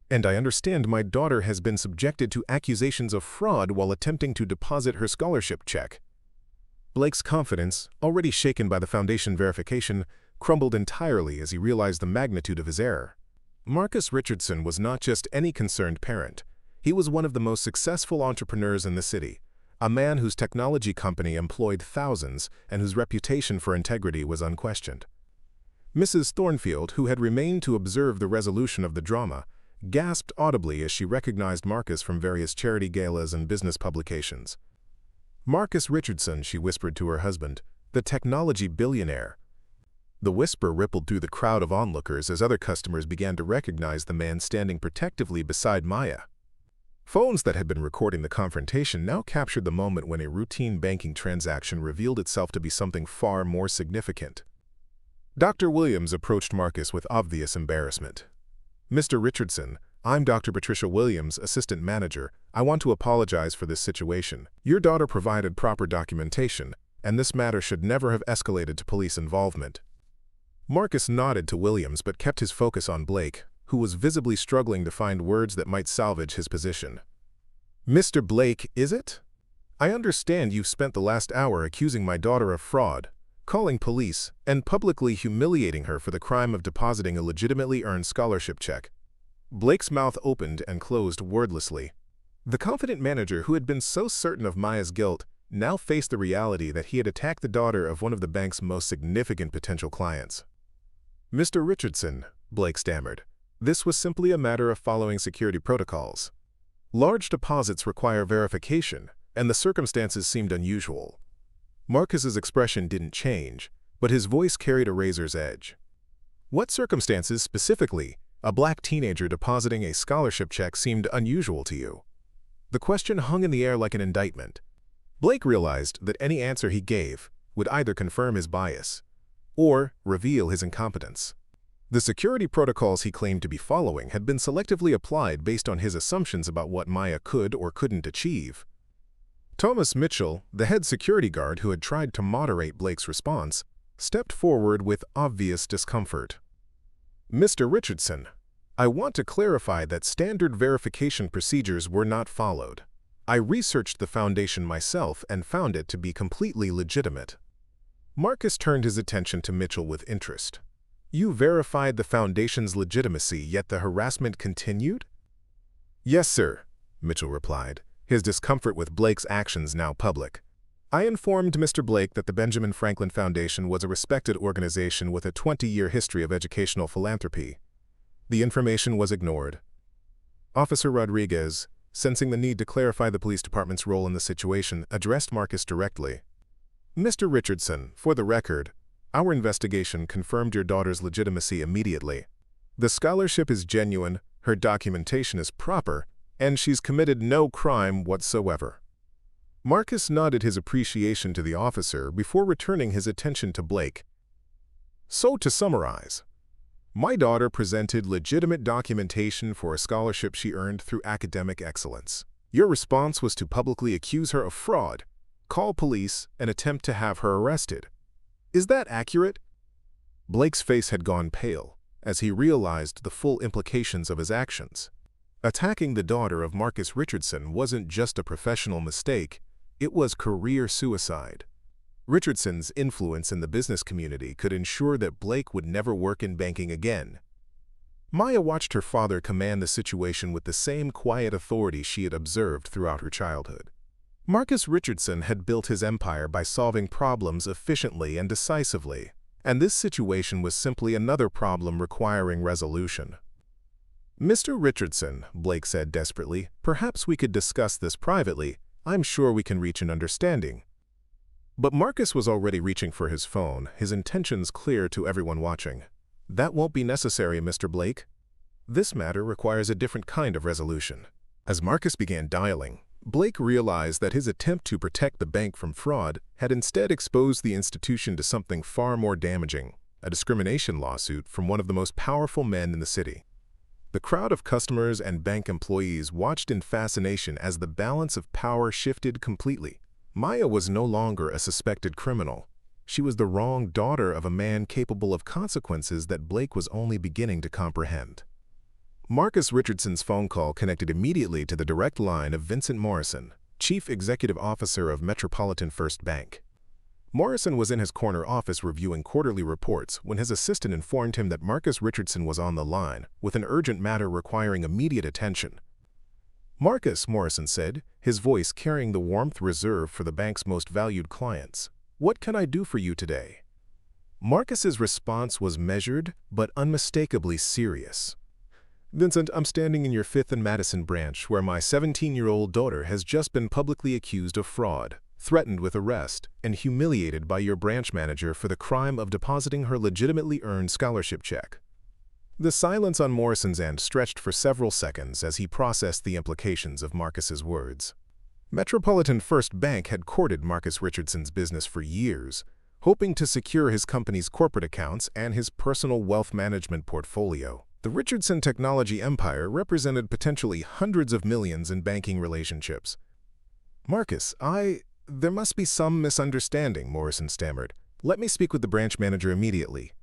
"And I understand my daughter has been subjected to accusations of fraud while attempting to deposit her scholarship check." Blake's confidence, already shaken by the foundation verification, crumbled entirely as he realized the magnitude of his error. Marcus Richardson was not just any concerned parent. He was one of the most successful entrepreneurs in the city, a man whose technology company employed thousands and whose reputation for integrity was unquestioned. Mrs. Thornfield, who had remained to observe the resolution of the drama, gasped audibly as she recognized Marcus from various charity galas and business publications. "Marcus Richardson," she whispered to her husband, "the technology billionaire." The whisper rippled through the crowd of onlookers as other customers began to recognize the man standing protectively beside Maya. Phones that had been recording the confrontation now captured the moment when a routine banking transaction revealed itself to be something far more significant. Dr. Williams approached Marcus with obvious embarrassment. "Mr. Richardson, I'm Dr. Patricia Williams, Assistant Manager. I want to apologize for this situation. Your daughter provided proper documentation, and this matter should never have escalated to police involvement. Marcus nodded to Williams but kept his focus on Blake, who was visibly struggling to find words that might salvage his position. Mr. Blake, is it? I understand you've spent the last hour accusing my daughter of fraud, calling police, and publicly humiliating her for the crime of depositing a legitimately earned scholarship check. Blake's mouth opened and closed wordlessly. The confident manager who had been so certain of Maya's guilt now faced the reality that he had attacked the daughter of one of the bank's most significant potential clients. Mr. Richardson, Blake stammered, this was simply a matter of following security protocols. Large deposits require verification, and the circumstances seemed unusual. Marcus's expression didn't change, but his voice carried a razor's edge. What circumstances specifically, a black teenager depositing a scholarship check, seemed unusual to you? The question hung in the air like an indictment. Blake realized that any answer he gave would either confirm his bias or reveal his incompetence. The security protocols he claimed to be following had been selectively applied based on his assumptions about what Maya could or couldn't achieve. Thomas Mitchell, the head security guard who had tried to moderate Blake's response, stepped forward with obvious discomfort. Mr. Richardson, I want to clarify that standard verification procedures were not followed. I researched the foundation myself and found it to be completely legitimate. Marcus turned his attention to Mitchell with interest. You verified the foundation's legitimacy, yet the harassment continued? Yes, sir, Mitchell replied, his discomfort with Blake's actions now public. I informed Mr. Blake that the Benjamin Franklin Foundation was a respected organization with a 20-year history of educational philanthropy. The information was ignored. Officer Rodriguez, sensing the need to clarify the police department's role in the situation, addressed Marcus directly. Mr. Richardson, for the record, our investigation confirmed your daughter's legitimacy immediately. The scholarship is genuine, her documentation is proper, and she's committed no crime whatsoever. Marcus nodded his appreciation to the officer before returning his attention to Blake. So to summarize, my daughter presented legitimate documentation for a scholarship she earned through academic excellence. Your response was to publicly accuse her of fraud, call police, and attempt to have her arrested. Is that accurate? Blake's face had gone pale as he realized the full implications of his actions. Attacking the daughter of Marcus Richardson wasn't just a professional mistake, it was career suicide. Richardson's influence in the business community could ensure that Blake would never work in banking again. Maya watched her father command the situation with the same quiet authority she had observed throughout her childhood. Marcus Richardson had built his empire by solving problems efficiently and decisively, and this situation was simply another problem requiring resolution. Mr. Richardson, Blake said desperately, perhaps we could discuss this privately. I'm sure we can reach an understanding. But Marcus was already reaching for his phone, his intentions clear to everyone watching. That won't be necessary, Mr. Blake. This matter requires a different kind of resolution. As Marcus began dialing, Blake realized that his attempt to protect the bank from fraud had instead exposed the institution to something far more damaging, a discrimination lawsuit from one of the most powerful men in the city. The crowd of customers and bank employees watched in fascination as the balance of power shifted completely. Maya was no longer a suspected criminal. She was the wrong daughter of a man capable of consequences that Blake was only beginning to comprehend. Marcus Richardson's phone call connected immediately to the direct line of Vincent Morrison, Chief Executive Officer of Metropolitan First Bank. Morrison was in his corner office reviewing quarterly reports when his assistant informed him that Marcus Richardson was on the line with an urgent matter requiring immediate attention. Marcus, Morrison said, his voice carrying the warmth reserved for the bank's most valued clients. What can I do for you today? Marcus's response was measured but unmistakably serious. Vincent, I'm standing in your 5th and Madison branch where my 17-year-old daughter has just been publicly accused of fraud, threatened with arrest, and humiliated by your branch manager for the crime of depositing her legitimately earned scholarship check. The silence on Morrison's end stretched for several seconds as he processed the implications of Marcus's words. Metropolitan First Bank had courted Marcus Richardson's business for years, hoping to secure his company's corporate accounts and his personal wealth management portfolio. The Richardson technology empire represented potentially hundreds of millions in banking relationships. "Marcus, there must be some misunderstanding," Morrison stammered. "Let me speak with the branch manager immediately."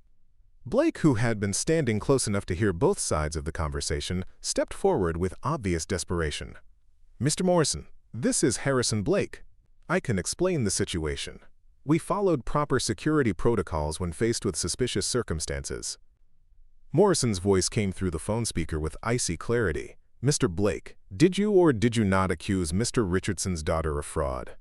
Blake, who had been standing close enough to hear both sides of the conversation, stepped forward with obvious desperation. "Mr. Morrison, this is Harrison Blake. I can explain the situation. We followed proper security protocols when faced with suspicious circumstances." Morrison's voice came through the phone speaker with icy clarity. "Mr. Blake, did you or did you not accuse Mr. Richardson's daughter of fraud?"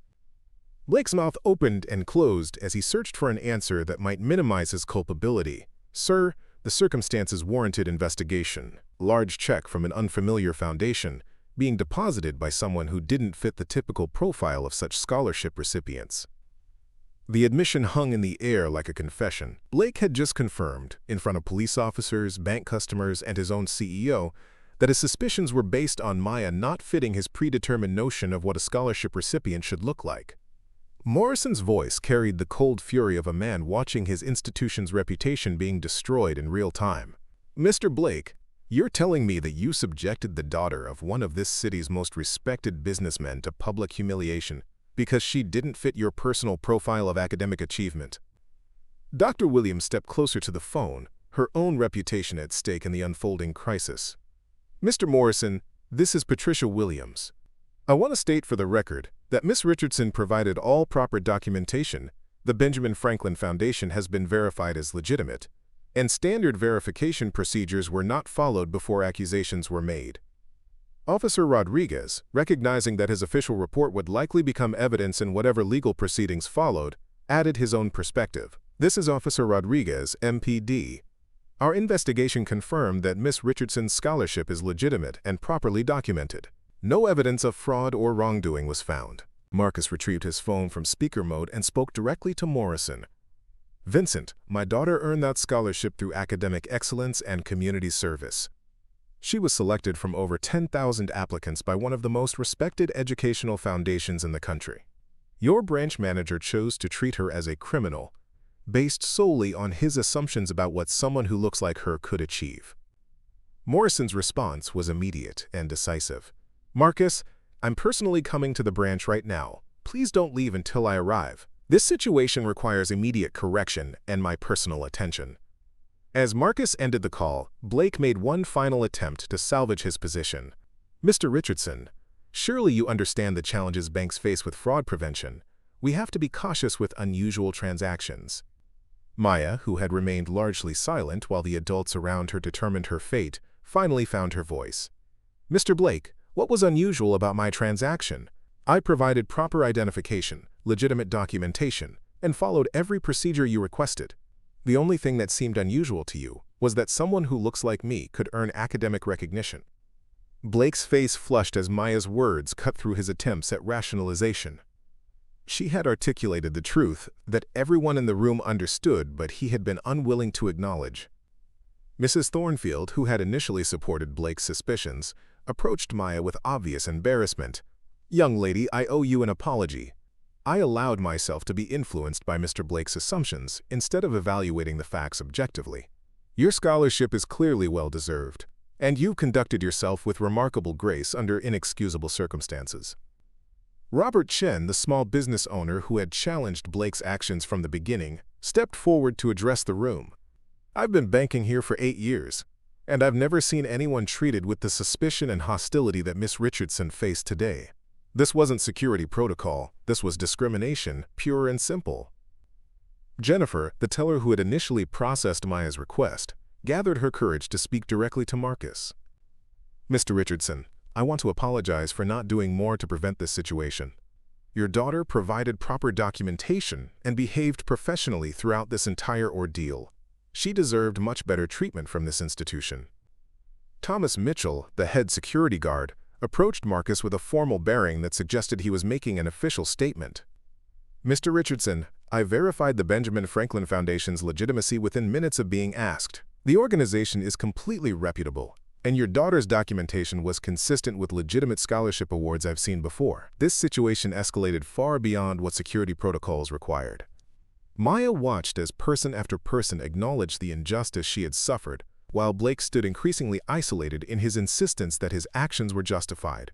Blake's mouth opened and closed as he searched for an answer that might minimize his culpability. "Sir, the circumstances warranted investigation. Large check from an unfamiliar foundation, being deposited by someone who didn't fit the typical profile of such scholarship recipients." The admission hung in the air like a confession. Blake had just confirmed, in front of police officers, bank customers, and his own CEO, that his suspicions were based on Maya not fitting his predetermined notion of what a scholarship recipient should look like. Morrison's voice carried the cold fury of a man watching his institution's reputation being destroyed in real time. "Mr. Blake, you're telling me that you subjected the daughter of one of this city's most respected businessmen to public humiliation because she didn't fit your personal profile of academic achievement?" Dr. Williams stepped closer to the phone, her own reputation at stake in the unfolding crisis. "Mr. Morrison, this is Patricia Williams. I want to state for the record that Miss Richardson provided all proper documentation. The Benjamin Franklin Foundation has been verified as legitimate, and standard verification procedures were not followed before accusations were made." Officer Rodriguez, recognizing that his official report would likely become evidence in whatever legal proceedings followed, added his own perspective. "This is Officer Rodriguez, MPD. Our investigation confirmed that Miss Richardson's scholarship is legitimate and properly documented. No evidence of fraud or wrongdoing was found." Marcus retrieved his phone from speaker mode and spoke directly to Morrison. "Vincent, my daughter earned that scholarship through academic excellence and community service. She was selected from over 10,000 applicants by one of the most respected educational foundations in the country. Your branch manager chose to treat her as a criminal, based solely on his assumptions about what someone who looks like her could achieve." Morrison's response was immediate and decisive. "Marcus, I'm personally coming to the branch right now. Please don't leave until I arrive. This situation requires immediate correction and my personal attention." As Marcus ended the call, Blake made one final attempt to salvage his position. "Mr. Richardson, surely you understand the challenges banks face with fraud prevention. We have to be cautious with unusual transactions." Maya, who had remained largely silent while the adults around her determined her fate, finally found her voice. "Mr. Blake, what was unusual about my transaction? I provided proper identification, legitimate documentation, and followed every procedure you requested. The only thing that seemed unusual to you was that someone who looks like me could earn academic recognition." Blake's face flushed as Maya's words cut through his attempts at rationalization. She had articulated the truth that everyone in the room understood, but he had been unwilling to acknowledge. Mrs. Thornfield, who had initially supported Blake's suspicions, approached Maya with obvious embarrassment. "Young lady, I owe you an apology. I allowed myself to be influenced by Mr. Blake's assumptions instead of evaluating the facts objectively. Your scholarship is clearly well-deserved, and you've conducted yourself with remarkable grace under inexcusable circumstances." Robert Chen, the small business owner who had challenged Blake's actions from the beginning, stepped forward to address the room. "I've been banking here for 8 years, and I've never seen anyone treated with the suspicion and hostility that Miss Richardson faced today. This wasn't security protocol, this was discrimination, pure and simple." Jennifer, the teller who had initially processed Maya's request, gathered her courage to speak directly to Marcus. "Mr. Richardson, I want to apologize for not doing more to prevent this situation. Your daughter provided proper documentation and behaved professionally throughout this entire ordeal. She deserved much better treatment from this institution." Thomas Mitchell, the head security guard, approached Marcus with a formal bearing that suggested he was making an official statement. "Mr. Richardson, I verified the Benjamin Franklin Foundation's legitimacy within minutes of being asked. The organization is completely reputable, and your daughter's documentation was consistent with legitimate scholarship awards I've seen before. This situation escalated far beyond what security protocols required." Maya watched as person after person acknowledged the injustice she had suffered, while Blake stood increasingly isolated in his insistence that his actions were justified.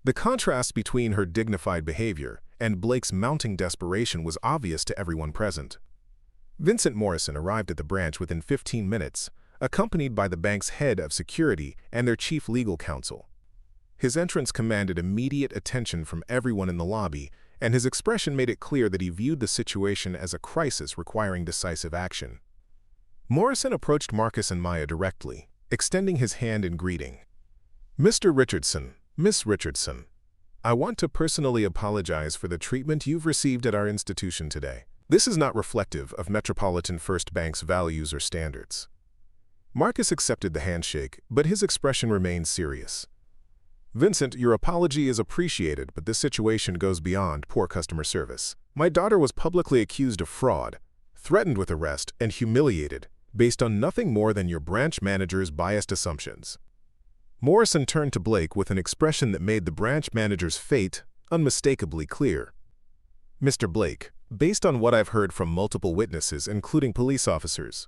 The contrast between her dignified behavior and Blake's mounting desperation was obvious to everyone present. Vincent Morrison arrived at the branch within 15 minutes, accompanied by the bank's head of security and their chief legal counsel. His entrance commanded immediate attention from everyone in the lobby, and his expression made it clear that he viewed the situation as a crisis requiring decisive action. Morrison approached Marcus and Maya directly, extending his hand in greeting. "Mr. Richardson, Miss Richardson, I want to personally apologize for the treatment you've received at our institution today. This is not reflective of Metropolitan First Bank's values or standards." Marcus accepted the handshake, but his expression remained serious. "Vincent, your apology is appreciated, but this situation goes beyond poor customer service. My daughter was publicly accused of fraud, threatened with arrest, and humiliated, based on nothing more than your branch manager's biased assumptions." Morrison turned to Blake with an expression that made the branch manager's fate unmistakably clear. "Mr. Blake, based on what I've heard from multiple witnesses, including police officers,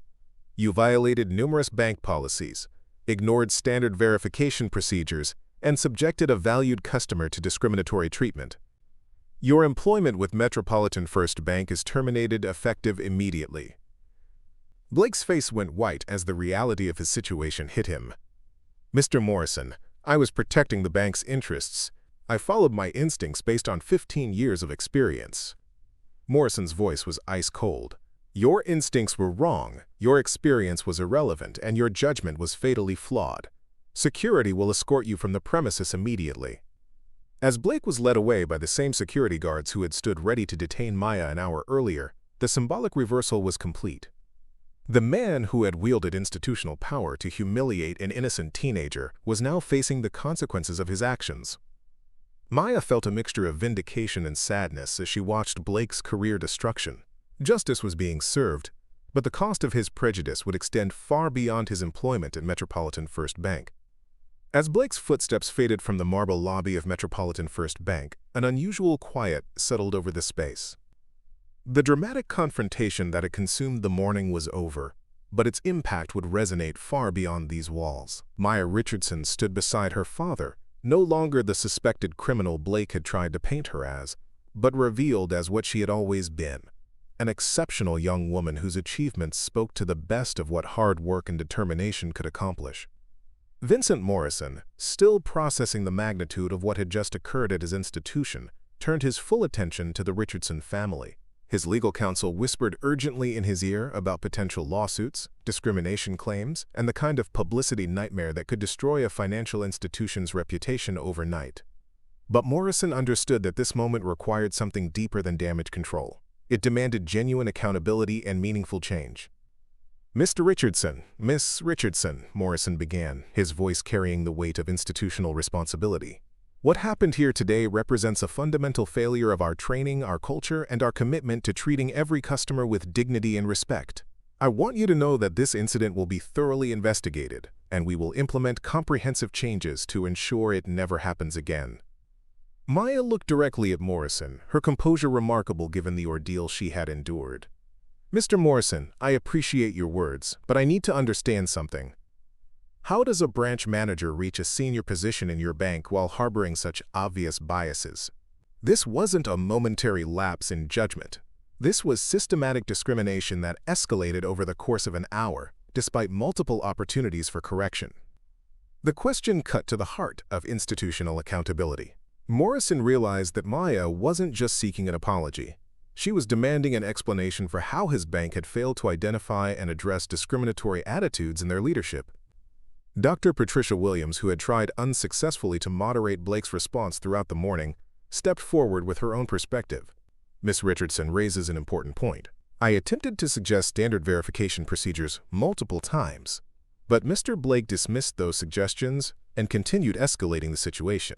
you violated numerous bank policies, ignored standard verification procedures, and subjected a valued customer to discriminatory treatment. Your employment with Metropolitan First Bank is terminated effective immediately." Blake's face went white as the reality of his situation hit him. "Mr. Morrison, I was protecting the bank's interests. I followed my instincts based on 15 years of experience." Morrison's voice was ice-cold. "Your instincts were wrong, your experience was irrelevant, and your judgment was fatally flawed. Security will escort you from the premises immediately." As Blake was led away by the same security guards who had stood ready to detain Maya an hour earlier, the symbolic reversal was complete. The man who had wielded institutional power to humiliate an innocent teenager was now facing the consequences of his actions. Maya felt a mixture of vindication and sadness as she watched Blake's career destruction. Justice was being served, but the cost of his prejudice would extend far beyond his employment at Metropolitan First Bank. As Blake's footsteps faded from the marble lobby of Metropolitan First Bank, an unusual quiet settled over the space. The dramatic confrontation that had consumed the morning was over, but its impact would resonate far beyond these walls. Maya Richardson stood beside her father, no longer the suspected criminal Blake had tried to paint her as, but revealed as what she had always been, an exceptional young woman whose achievements spoke to the best of what hard work and determination could accomplish. Vincent Morrison, still processing the magnitude of what had just occurred at his institution, turned his full attention to the Richardson family. His legal counsel whispered urgently in his ear about potential lawsuits, discrimination claims, and the kind of publicity nightmare that could destroy a financial institution's reputation overnight. But Morrison understood that this moment required something deeper than damage control. It demanded genuine accountability and meaningful change. "Mr. Richardson, Miss Richardson," Morrison began, his voice carrying the weight of institutional responsibility. "What happened here today represents a fundamental failure of our training, our culture, and our commitment to treating every customer with dignity and respect. I want you to know that this incident will be thoroughly investigated, and we will implement comprehensive changes to ensure it never happens again." Maya looked directly at Morrison, her composure remarkable given the ordeal she had endured. "Mr. Morrison, I appreciate your words, but I need to understand something. How does a branch manager reach a senior position in your bank while harboring such obvious biases? This wasn't a momentary lapse in judgment. This was systematic discrimination that escalated over the course of an hour, despite multiple opportunities for correction." The question cut to the heart of institutional accountability. Morrison realized that Maya wasn't just seeking an apology. She was demanding an explanation for how his bank had failed to identify and address discriminatory attitudes in their leadership. Dr. Patricia Williams, who had tried unsuccessfully to moderate Blake's response throughout the morning, stepped forward with her own perspective. "Miss Richardson raises an important point. I attempted to suggest standard verification procedures multiple times, but Mr. Blake dismissed those suggestions and continued escalating the situation.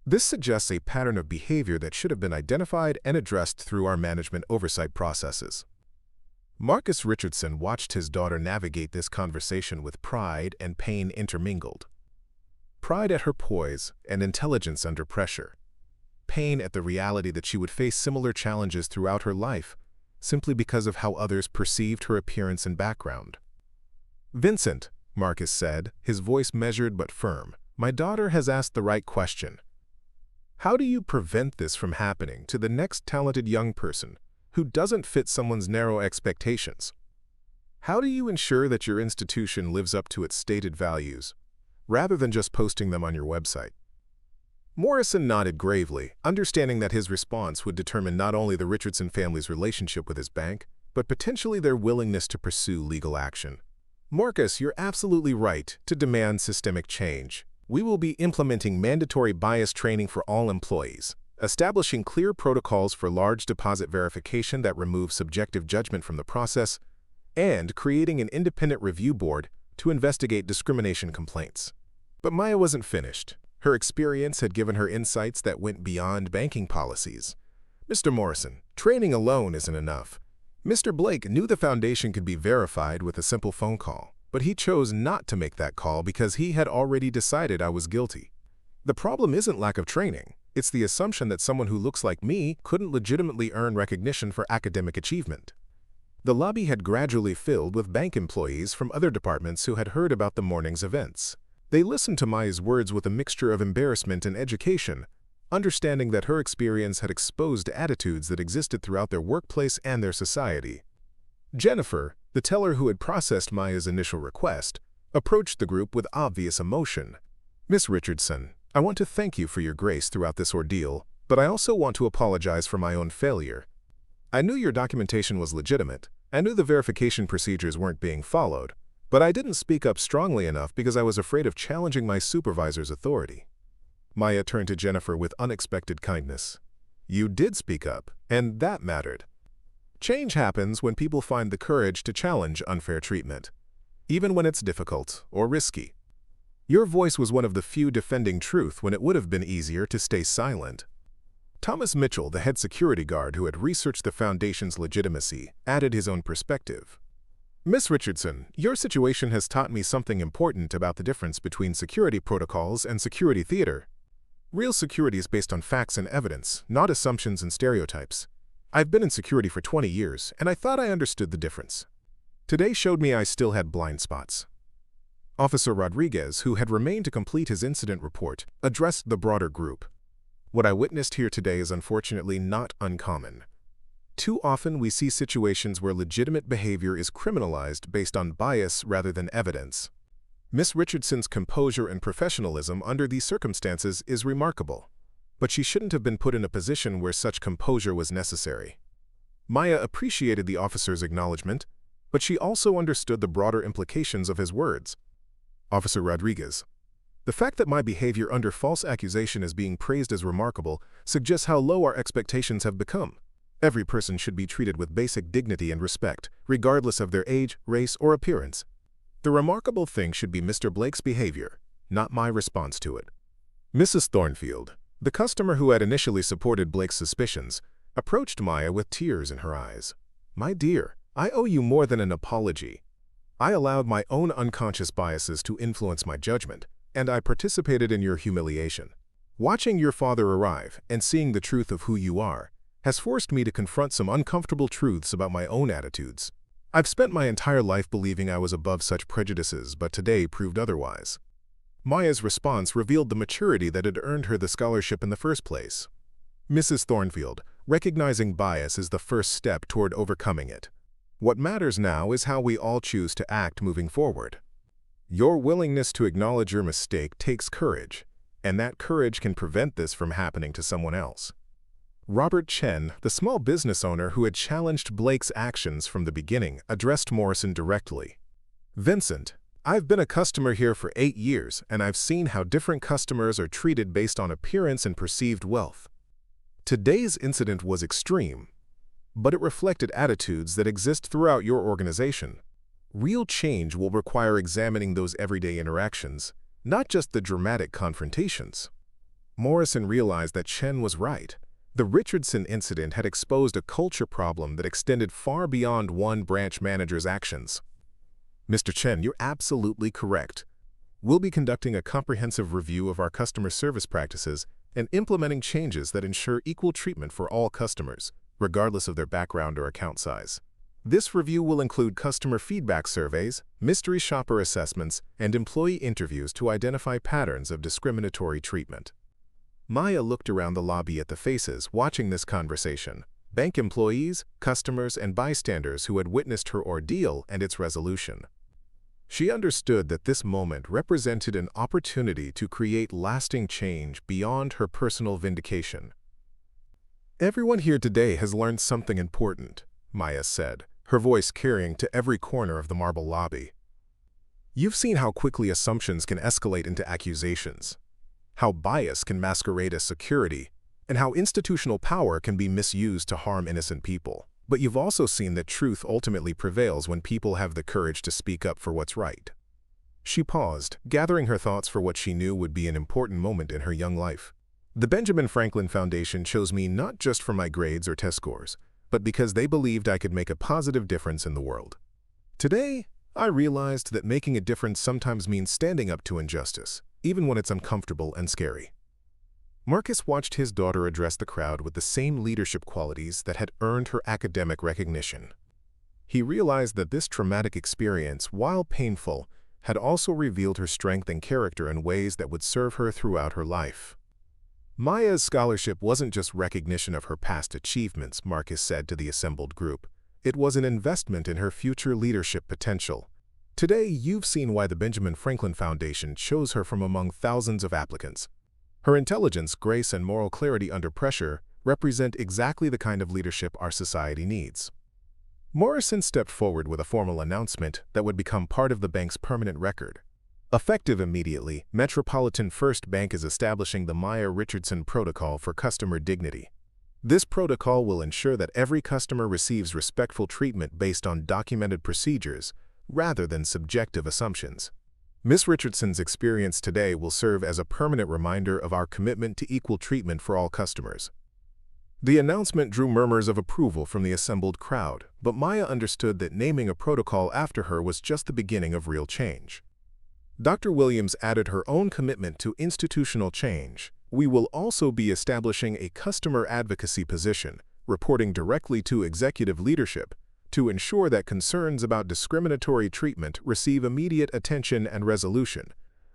This suggests a pattern of behavior that should have been identified and addressed through our management oversight processes." Marcus Richardson watched his daughter navigate this conversation with pride and pain intermingled. Pride at her poise and intelligence under pressure. Pain at the reality that she would face similar challenges throughout her life, simply because of how others perceived her appearance and background. "Vincent," Marcus said, his voice measured but firm, "my daughter has asked the right question. How do you prevent this from happening to the next talented young person who doesn't fit someone's narrow expectations? How do you ensure that your institution lives up to its stated values, rather than just posting them on your website?" Morrison nodded gravely, understanding that his response would determine not only the Richardson family's relationship with his bank, but potentially their willingness to pursue legal action. "Marcus, you're absolutely right to demand systemic change. We will be implementing mandatory bias training for all employees, establishing clear protocols for large deposit verification that remove subjective judgment from the process, and creating an independent review board to investigate discrimination complaints." But Maya wasn't finished. Her experience had given her insights that went beyond banking policies. "Mr. Morrison, training alone isn't enough." Mr. Blake knew the foundation could be verified with a simple phone call, but he chose not to make that call because he had already decided I was guilty. "The problem isn't lack of training. It's the assumption that someone who looks like me couldn't legitimately earn recognition for academic achievement." The lobby had gradually filled with bank employees from other departments who had heard about the morning's events. They listened to Maya's words with a mixture of embarrassment and education, understanding that her experience had exposed attitudes that existed throughout their workplace and their society. Jennifer, the teller who had processed Maya's initial request, approached the group with obvious emotion. "Miss Richardson, I want to thank you for your grace throughout this ordeal, but I also want to apologize for my own failure. I knew your documentation was legitimate. I knew the verification procedures weren't being followed, but I didn't speak up strongly enough because I was afraid of challenging my supervisor's authority." Maya turned to Jennifer with unexpected kindness. "You did speak up, and that mattered. Change happens when people find the courage to challenge unfair treatment, even when it's difficult or risky. Your voice was one of the few defending truth when it would have been easier to stay silent." Thomas Mitchell, the head security guard who had researched the foundation's legitimacy, added his own perspective. "Miss Richardson, your situation has taught me something important about the difference between security protocols and security theater. Real security is based on facts and evidence, not assumptions and stereotypes. I've been in security for 20 years, and I thought I understood the difference. Today showed me I still had blind spots." Officer Rodriguez, who had remained to complete his incident report, addressed the broader group. "What I witnessed here today is unfortunately not uncommon. Too often we see situations where legitimate behavior is criminalized based on bias rather than evidence. Miss Richardson's composure and professionalism under these circumstances is remarkable, but she shouldn't have been put in a position where such composure was necessary." Maya appreciated the officer's acknowledgement, but she also understood the broader implications of his words. Officer Rodriguez, "The fact that my behavior under false accusation is being praised as remarkable suggests how low our expectations have become. Every person should be treated with basic dignity and respect, regardless of their age, race, or appearance. The remarkable thing should be Mr. Blake's behavior, not my response to it." Mrs. Thornfield, the customer who had initially supported Blake's suspicions, approached Maya with tears in her eyes. "My dear, I owe you more than an apology. I allowed my own unconscious biases to influence my judgment, and I participated in your humiliation. Watching your father arrive and seeing the truth of who you are has forced me to confront some uncomfortable truths about my own attitudes. I've spent my entire life believing I was above such prejudices, but today proved otherwise." Maya's response revealed the maturity that had earned her the scholarship in the first place. Mrs. Thornfield, recognizing bias is the first step toward overcoming it. What matters now is how we all choose to act moving forward. Your willingness to acknowledge your mistake takes courage, and that courage can prevent this from happening to someone else. Robert Chen, the small business owner who had challenged Blake's actions from the beginning, addressed Morrison directly. "Vincent, I've been a customer here for 8 years, and I've seen how different customers are treated based on appearance and perceived wealth. Today's incident was extreme, but it reflected attitudes that exist throughout your organization. Real change will require examining those everyday interactions, not just the dramatic confrontations." Morrison realized that Chen was right. The Richardson incident had exposed a culture problem that extended far beyond one branch manager's actions. "Mr. Chen, you're absolutely correct. We'll be conducting a comprehensive review of our customer service practices and implementing changes that ensure equal treatment for all customers, regardless of their background or account size." This review will include customer feedback surveys, mystery shopper assessments, and employee interviews to identify patterns of discriminatory treatment. Maya looked around the lobby at the faces watching this conversation, bank employees, customers, and bystanders who had witnessed her ordeal and its resolution. She understood that this moment represented an opportunity to create lasting change beyond her personal vindication. "Everyone here today has learned something important," Maya said, her voice carrying to every corner of the marble lobby. "You've seen how quickly assumptions can escalate into accusations, how bias can masquerade as security, and how institutional power can be misused to harm innocent people. But you've also seen that truth ultimately prevails when people have the courage to speak up for what's right." She paused, gathering her thoughts for what she knew would be an important moment in her young life. "The Benjamin Franklin Foundation chose me not just for my grades or test scores, but because they believed I could make a positive difference in the world. Today, I realized that making a difference sometimes means standing up to injustice, even when it's uncomfortable and scary." Marcus watched his daughter address the crowd with the same leadership qualities that had earned her academic recognition. He realized that this traumatic experience, while painful, had also revealed her strength and character in ways that would serve her throughout her life. "Maya's scholarship wasn't just recognition of her past achievements," Marcus said to the assembled group. "It was an investment in her future leadership potential. Today, you've seen why the Benjamin Franklin Foundation chose her from among thousands of applicants. Her intelligence, grace, and moral clarity under pressure represent exactly the kind of leadership our society needs." Morrison stepped forward with a formal announcement that would become part of the bank's permanent record. Effective immediately, Metropolitan First Bank is establishing the Maya Richardson Protocol for Customer Dignity. This protocol will ensure that every customer receives respectful treatment based on documented procedures rather than subjective assumptions. Ms. Richardson's experience today will serve as a permanent reminder of our commitment to equal treatment for all customers. The announcement drew murmurs of approval from the assembled crowd, but Maya understood that naming a protocol after her was just the beginning of real change. Dr. Williams added her own commitment to institutional change. "We will also be establishing a customer advocacy position, reporting directly to executive leadership, to ensure that concerns about discriminatory treatment receive immediate attention and resolution.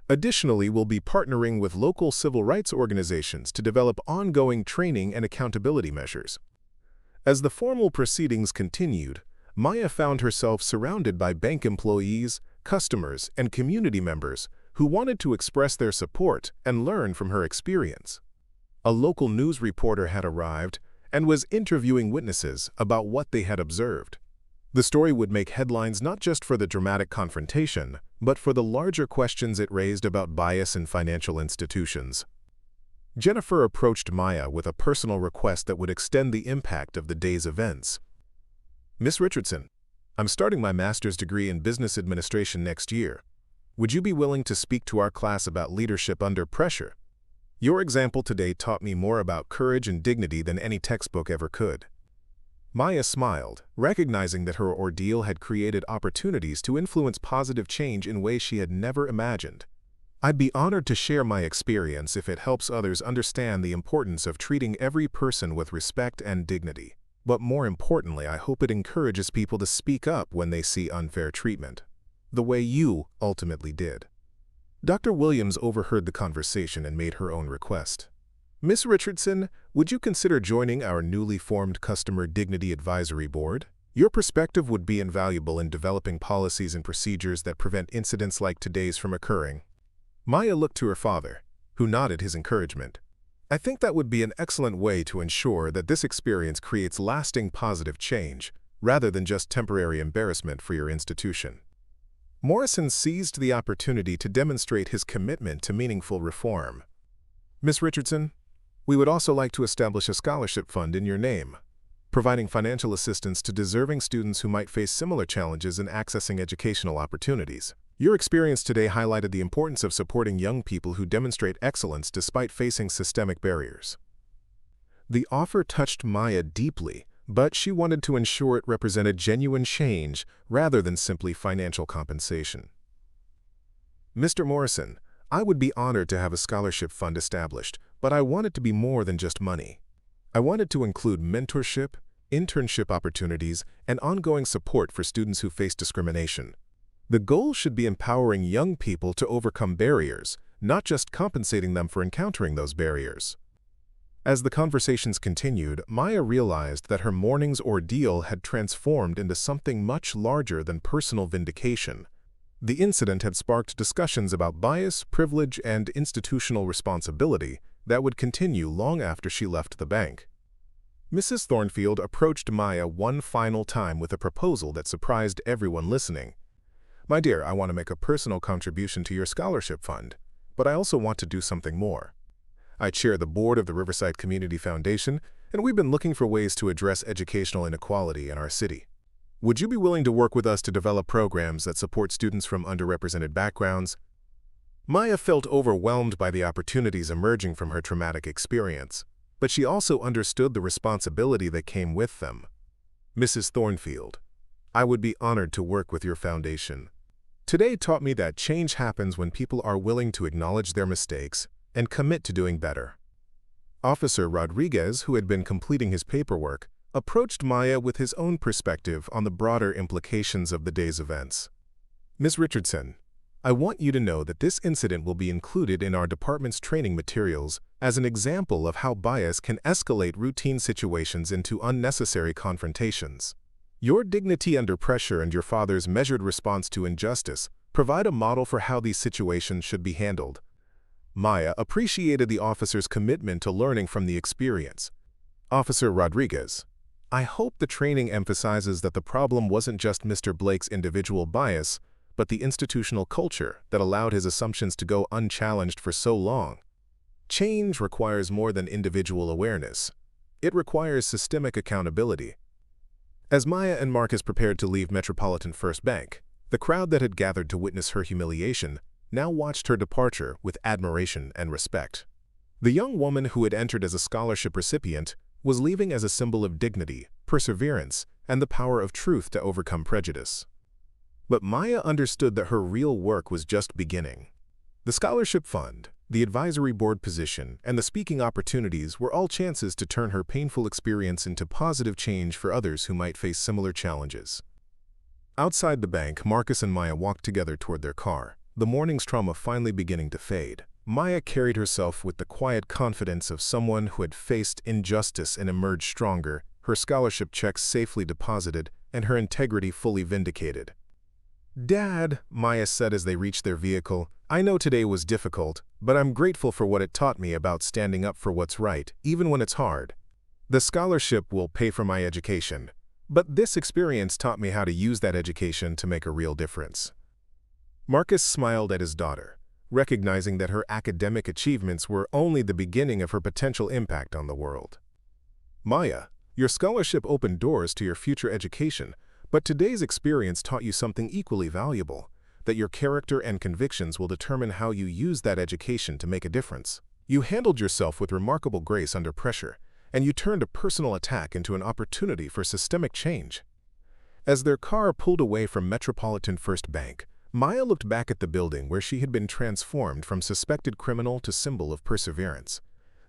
Additionally, we'll be partnering with local civil rights organizations to develop ongoing training and accountability measures." As the formal proceedings continued, Maya found herself surrounded by bank employees, customers, and community members who wanted to express their support and learn from her experience. A local news reporter had arrived and was interviewing witnesses about what they had observed. The story would make headlines not just for the dramatic confrontation, but for the larger questions it raised about bias in financial institutions. Jennifer approached Maya with a personal request that would extend the impact of the day's events. "Miss Richardson, I'm starting my master's degree in business administration next year. Would you be willing to speak to our class about leadership under pressure? Your example today taught me more about courage and dignity than any textbook ever could." Maya smiled, recognizing that her ordeal had created opportunities to influence positive change in ways she had never imagined. "I'd be honored to share my experience if it helps others understand the importance of treating every person with respect and dignity. But more importantly, I hope it encourages people to speak up when they see unfair treatment, the way you ultimately did." Dr. Williams overheard the conversation and made her own request. "Miss Richardson, would you consider joining our newly formed Customer Dignity Advisory Board? Your perspective would be invaluable in developing policies and procedures that prevent incidents like today's from occurring." Maya looked to her father, who nodded his encouragement. "I think that would be an excellent way to ensure that this experience creates lasting positive change, rather than just temporary embarrassment for your institution." Morrison seized the opportunity to demonstrate his commitment to meaningful reform. "Miss Richardson, we would also like to establish a scholarship fund in your name, providing financial assistance to deserving students who might face similar challenges in accessing educational opportunities. Your experience today highlighted the importance of supporting young people who demonstrate excellence despite facing systemic barriers." The offer touched Maya deeply, but she wanted to ensure it represented genuine change rather than simply financial compensation. "Mr. Morrison, I would be honored to have a scholarship fund established, but I want it to be more than just money. I want it to include mentorship, internship opportunities, and ongoing support for students who face discrimination. The goal should be empowering young people to overcome barriers, not just compensating them for encountering those barriers. As the conversations continued, Maya realized that her morning's ordeal had transformed into something much larger than personal vindication. The incident had sparked discussions about bias, privilege, and institutional responsibility that would continue long after she left the bank. Mrs. Thornfield approached Maya one final time with a proposal that surprised everyone listening. "My dear, I want to make a personal contribution to your scholarship fund, but I also want to do something more. I chair the board of the Riverside Community Foundation, and we've been looking for ways to address educational inequality in our city. Would you be willing to work with us to develop programs that support students from underrepresented backgrounds?" Maya felt overwhelmed by the opportunities emerging from her traumatic experience, but she also understood the responsibility that came with them. "Mrs. Thornfield, I would be honored to work with your foundation. Today taught me that change happens when people are willing to acknowledge their mistakes and commit to doing better." Officer Rodriguez, who had been completing his paperwork, approached Maya with his own perspective on the broader implications of the day's events. "Ms. Richardson, I want you to know that this incident will be included in our department's training materials as an example of how bias can escalate routine situations into unnecessary confrontations. Your dignity under pressure and your father's measured response to injustice provide a model for how these situations should be handled." Maya appreciated the officer's commitment to learning from the experience. "Officer Rodriguez, I hope the training emphasizes that the problem wasn't just Mr. Blake's individual bias, but the institutional culture that allowed his assumptions to go unchallenged for so long. Change requires more than individual awareness. It requires systemic accountability." As Maya and Marcus prepared to leave Metropolitan First Bank, the crowd that had gathered to witness her humiliation now watched her departure with admiration and respect. The young woman who had entered as a scholarship recipient was leaving as a symbol of dignity, perseverance, and the power of truth to overcome prejudice. But Maya understood that her real work was just beginning. The scholarship fund, the advisory board position, and the speaking opportunities were all chances to turn her painful experience into positive change for others who might face similar challenges. Outside the bank, Marcus and Maya walked together toward their car, the morning's trauma finally beginning to fade. Maya carried herself with the quiet confidence of someone who had faced injustice and emerged stronger, her scholarship checks safely deposited, and her integrity fully vindicated. "Dad," Maya said as they reached their vehicle, "I know today was difficult, but I'm grateful for what it taught me about standing up for what's right, even when it's hard. The scholarship will pay for my education, but this experience taught me how to use that education to make a real difference." Marcus smiled at his daughter, recognizing that her academic achievements were only the beginning of her potential impact on the world. "Maya, your scholarship opened doors to your future education, but today's experience taught you something equally valuable, that your character and convictions will determine how you use that education to make a difference. You handled yourself with remarkable grace under pressure, and you turned a personal attack into an opportunity for systemic change." As their car pulled away from Metropolitan First Bank, Maya looked back at the building where she had been transformed from suspected criminal to symbol of perseverance.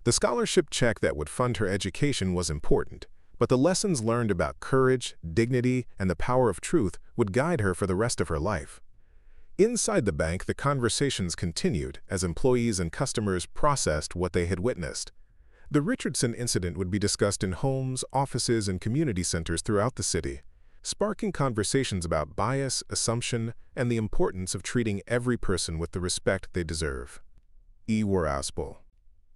The scholarship check that would fund her education was important, but the lessons learned about courage, dignity, and the power of truth would guide her for the rest of her life. Inside the bank, the conversations continued as employees and customers processed what they had witnessed. The Richardson incident would be discussed in homes, offices, and community centers throughout the city, sparking conversations about bias, assumption, and the importance of treating every person with the respect they deserve.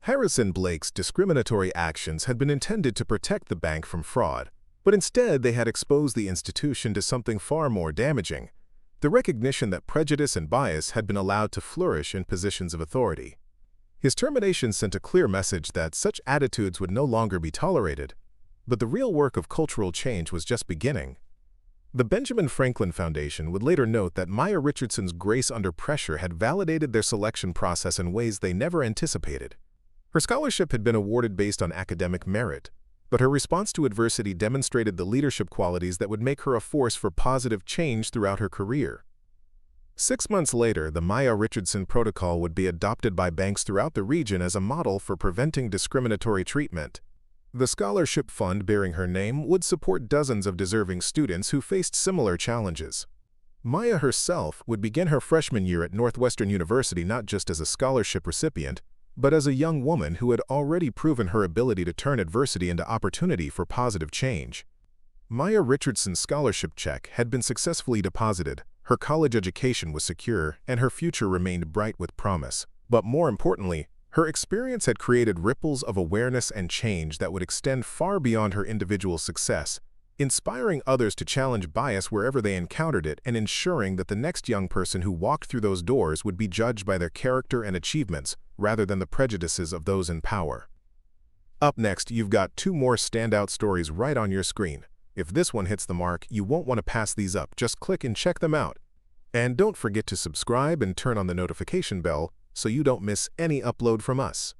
Harrison Blake's discriminatory actions had been intended to protect the bank from fraud, but instead they had exposed the institution to something far more damaging: the recognition that prejudice and bias had been allowed to flourish in positions of authority. His termination sent a clear message that such attitudes would no longer be tolerated, but the real work of cultural change was just beginning. The Benjamin Franklin Foundation would later note that Maya Richardson's grace under pressure had validated their selection process in ways they never anticipated. Her scholarship had been awarded based on academic merit, but her response to adversity demonstrated the leadership qualities that would make her a force for positive change throughout her career. 6 months later, the Maya Richardson Protocol would be adopted by banks throughout the region as a model for preventing discriminatory treatment. The scholarship fund bearing her name would support dozens of deserving students who faced similar challenges. Maya herself would begin her freshman year at Northwestern University not just as a scholarship recipient, but as a young woman who had already proven her ability to turn adversity into opportunity for positive change. Maya Richardson's scholarship check had been successfully deposited, her college education was secure, and her future remained bright with promise. But more importantly, her experience had created ripples of awareness and change that would extend far beyond her individual success, inspiring others to challenge bias wherever they encountered it and ensuring that the next young person who walked through those doors would be judged by their character and achievements rather than the prejudices of those in power. Up next, you've got two more standout stories right on your screen. If this one hits the mark, you won't want to pass these up. Just click and check them out. And don't forget to subscribe and turn on the notification bell so you don't miss any upload from us.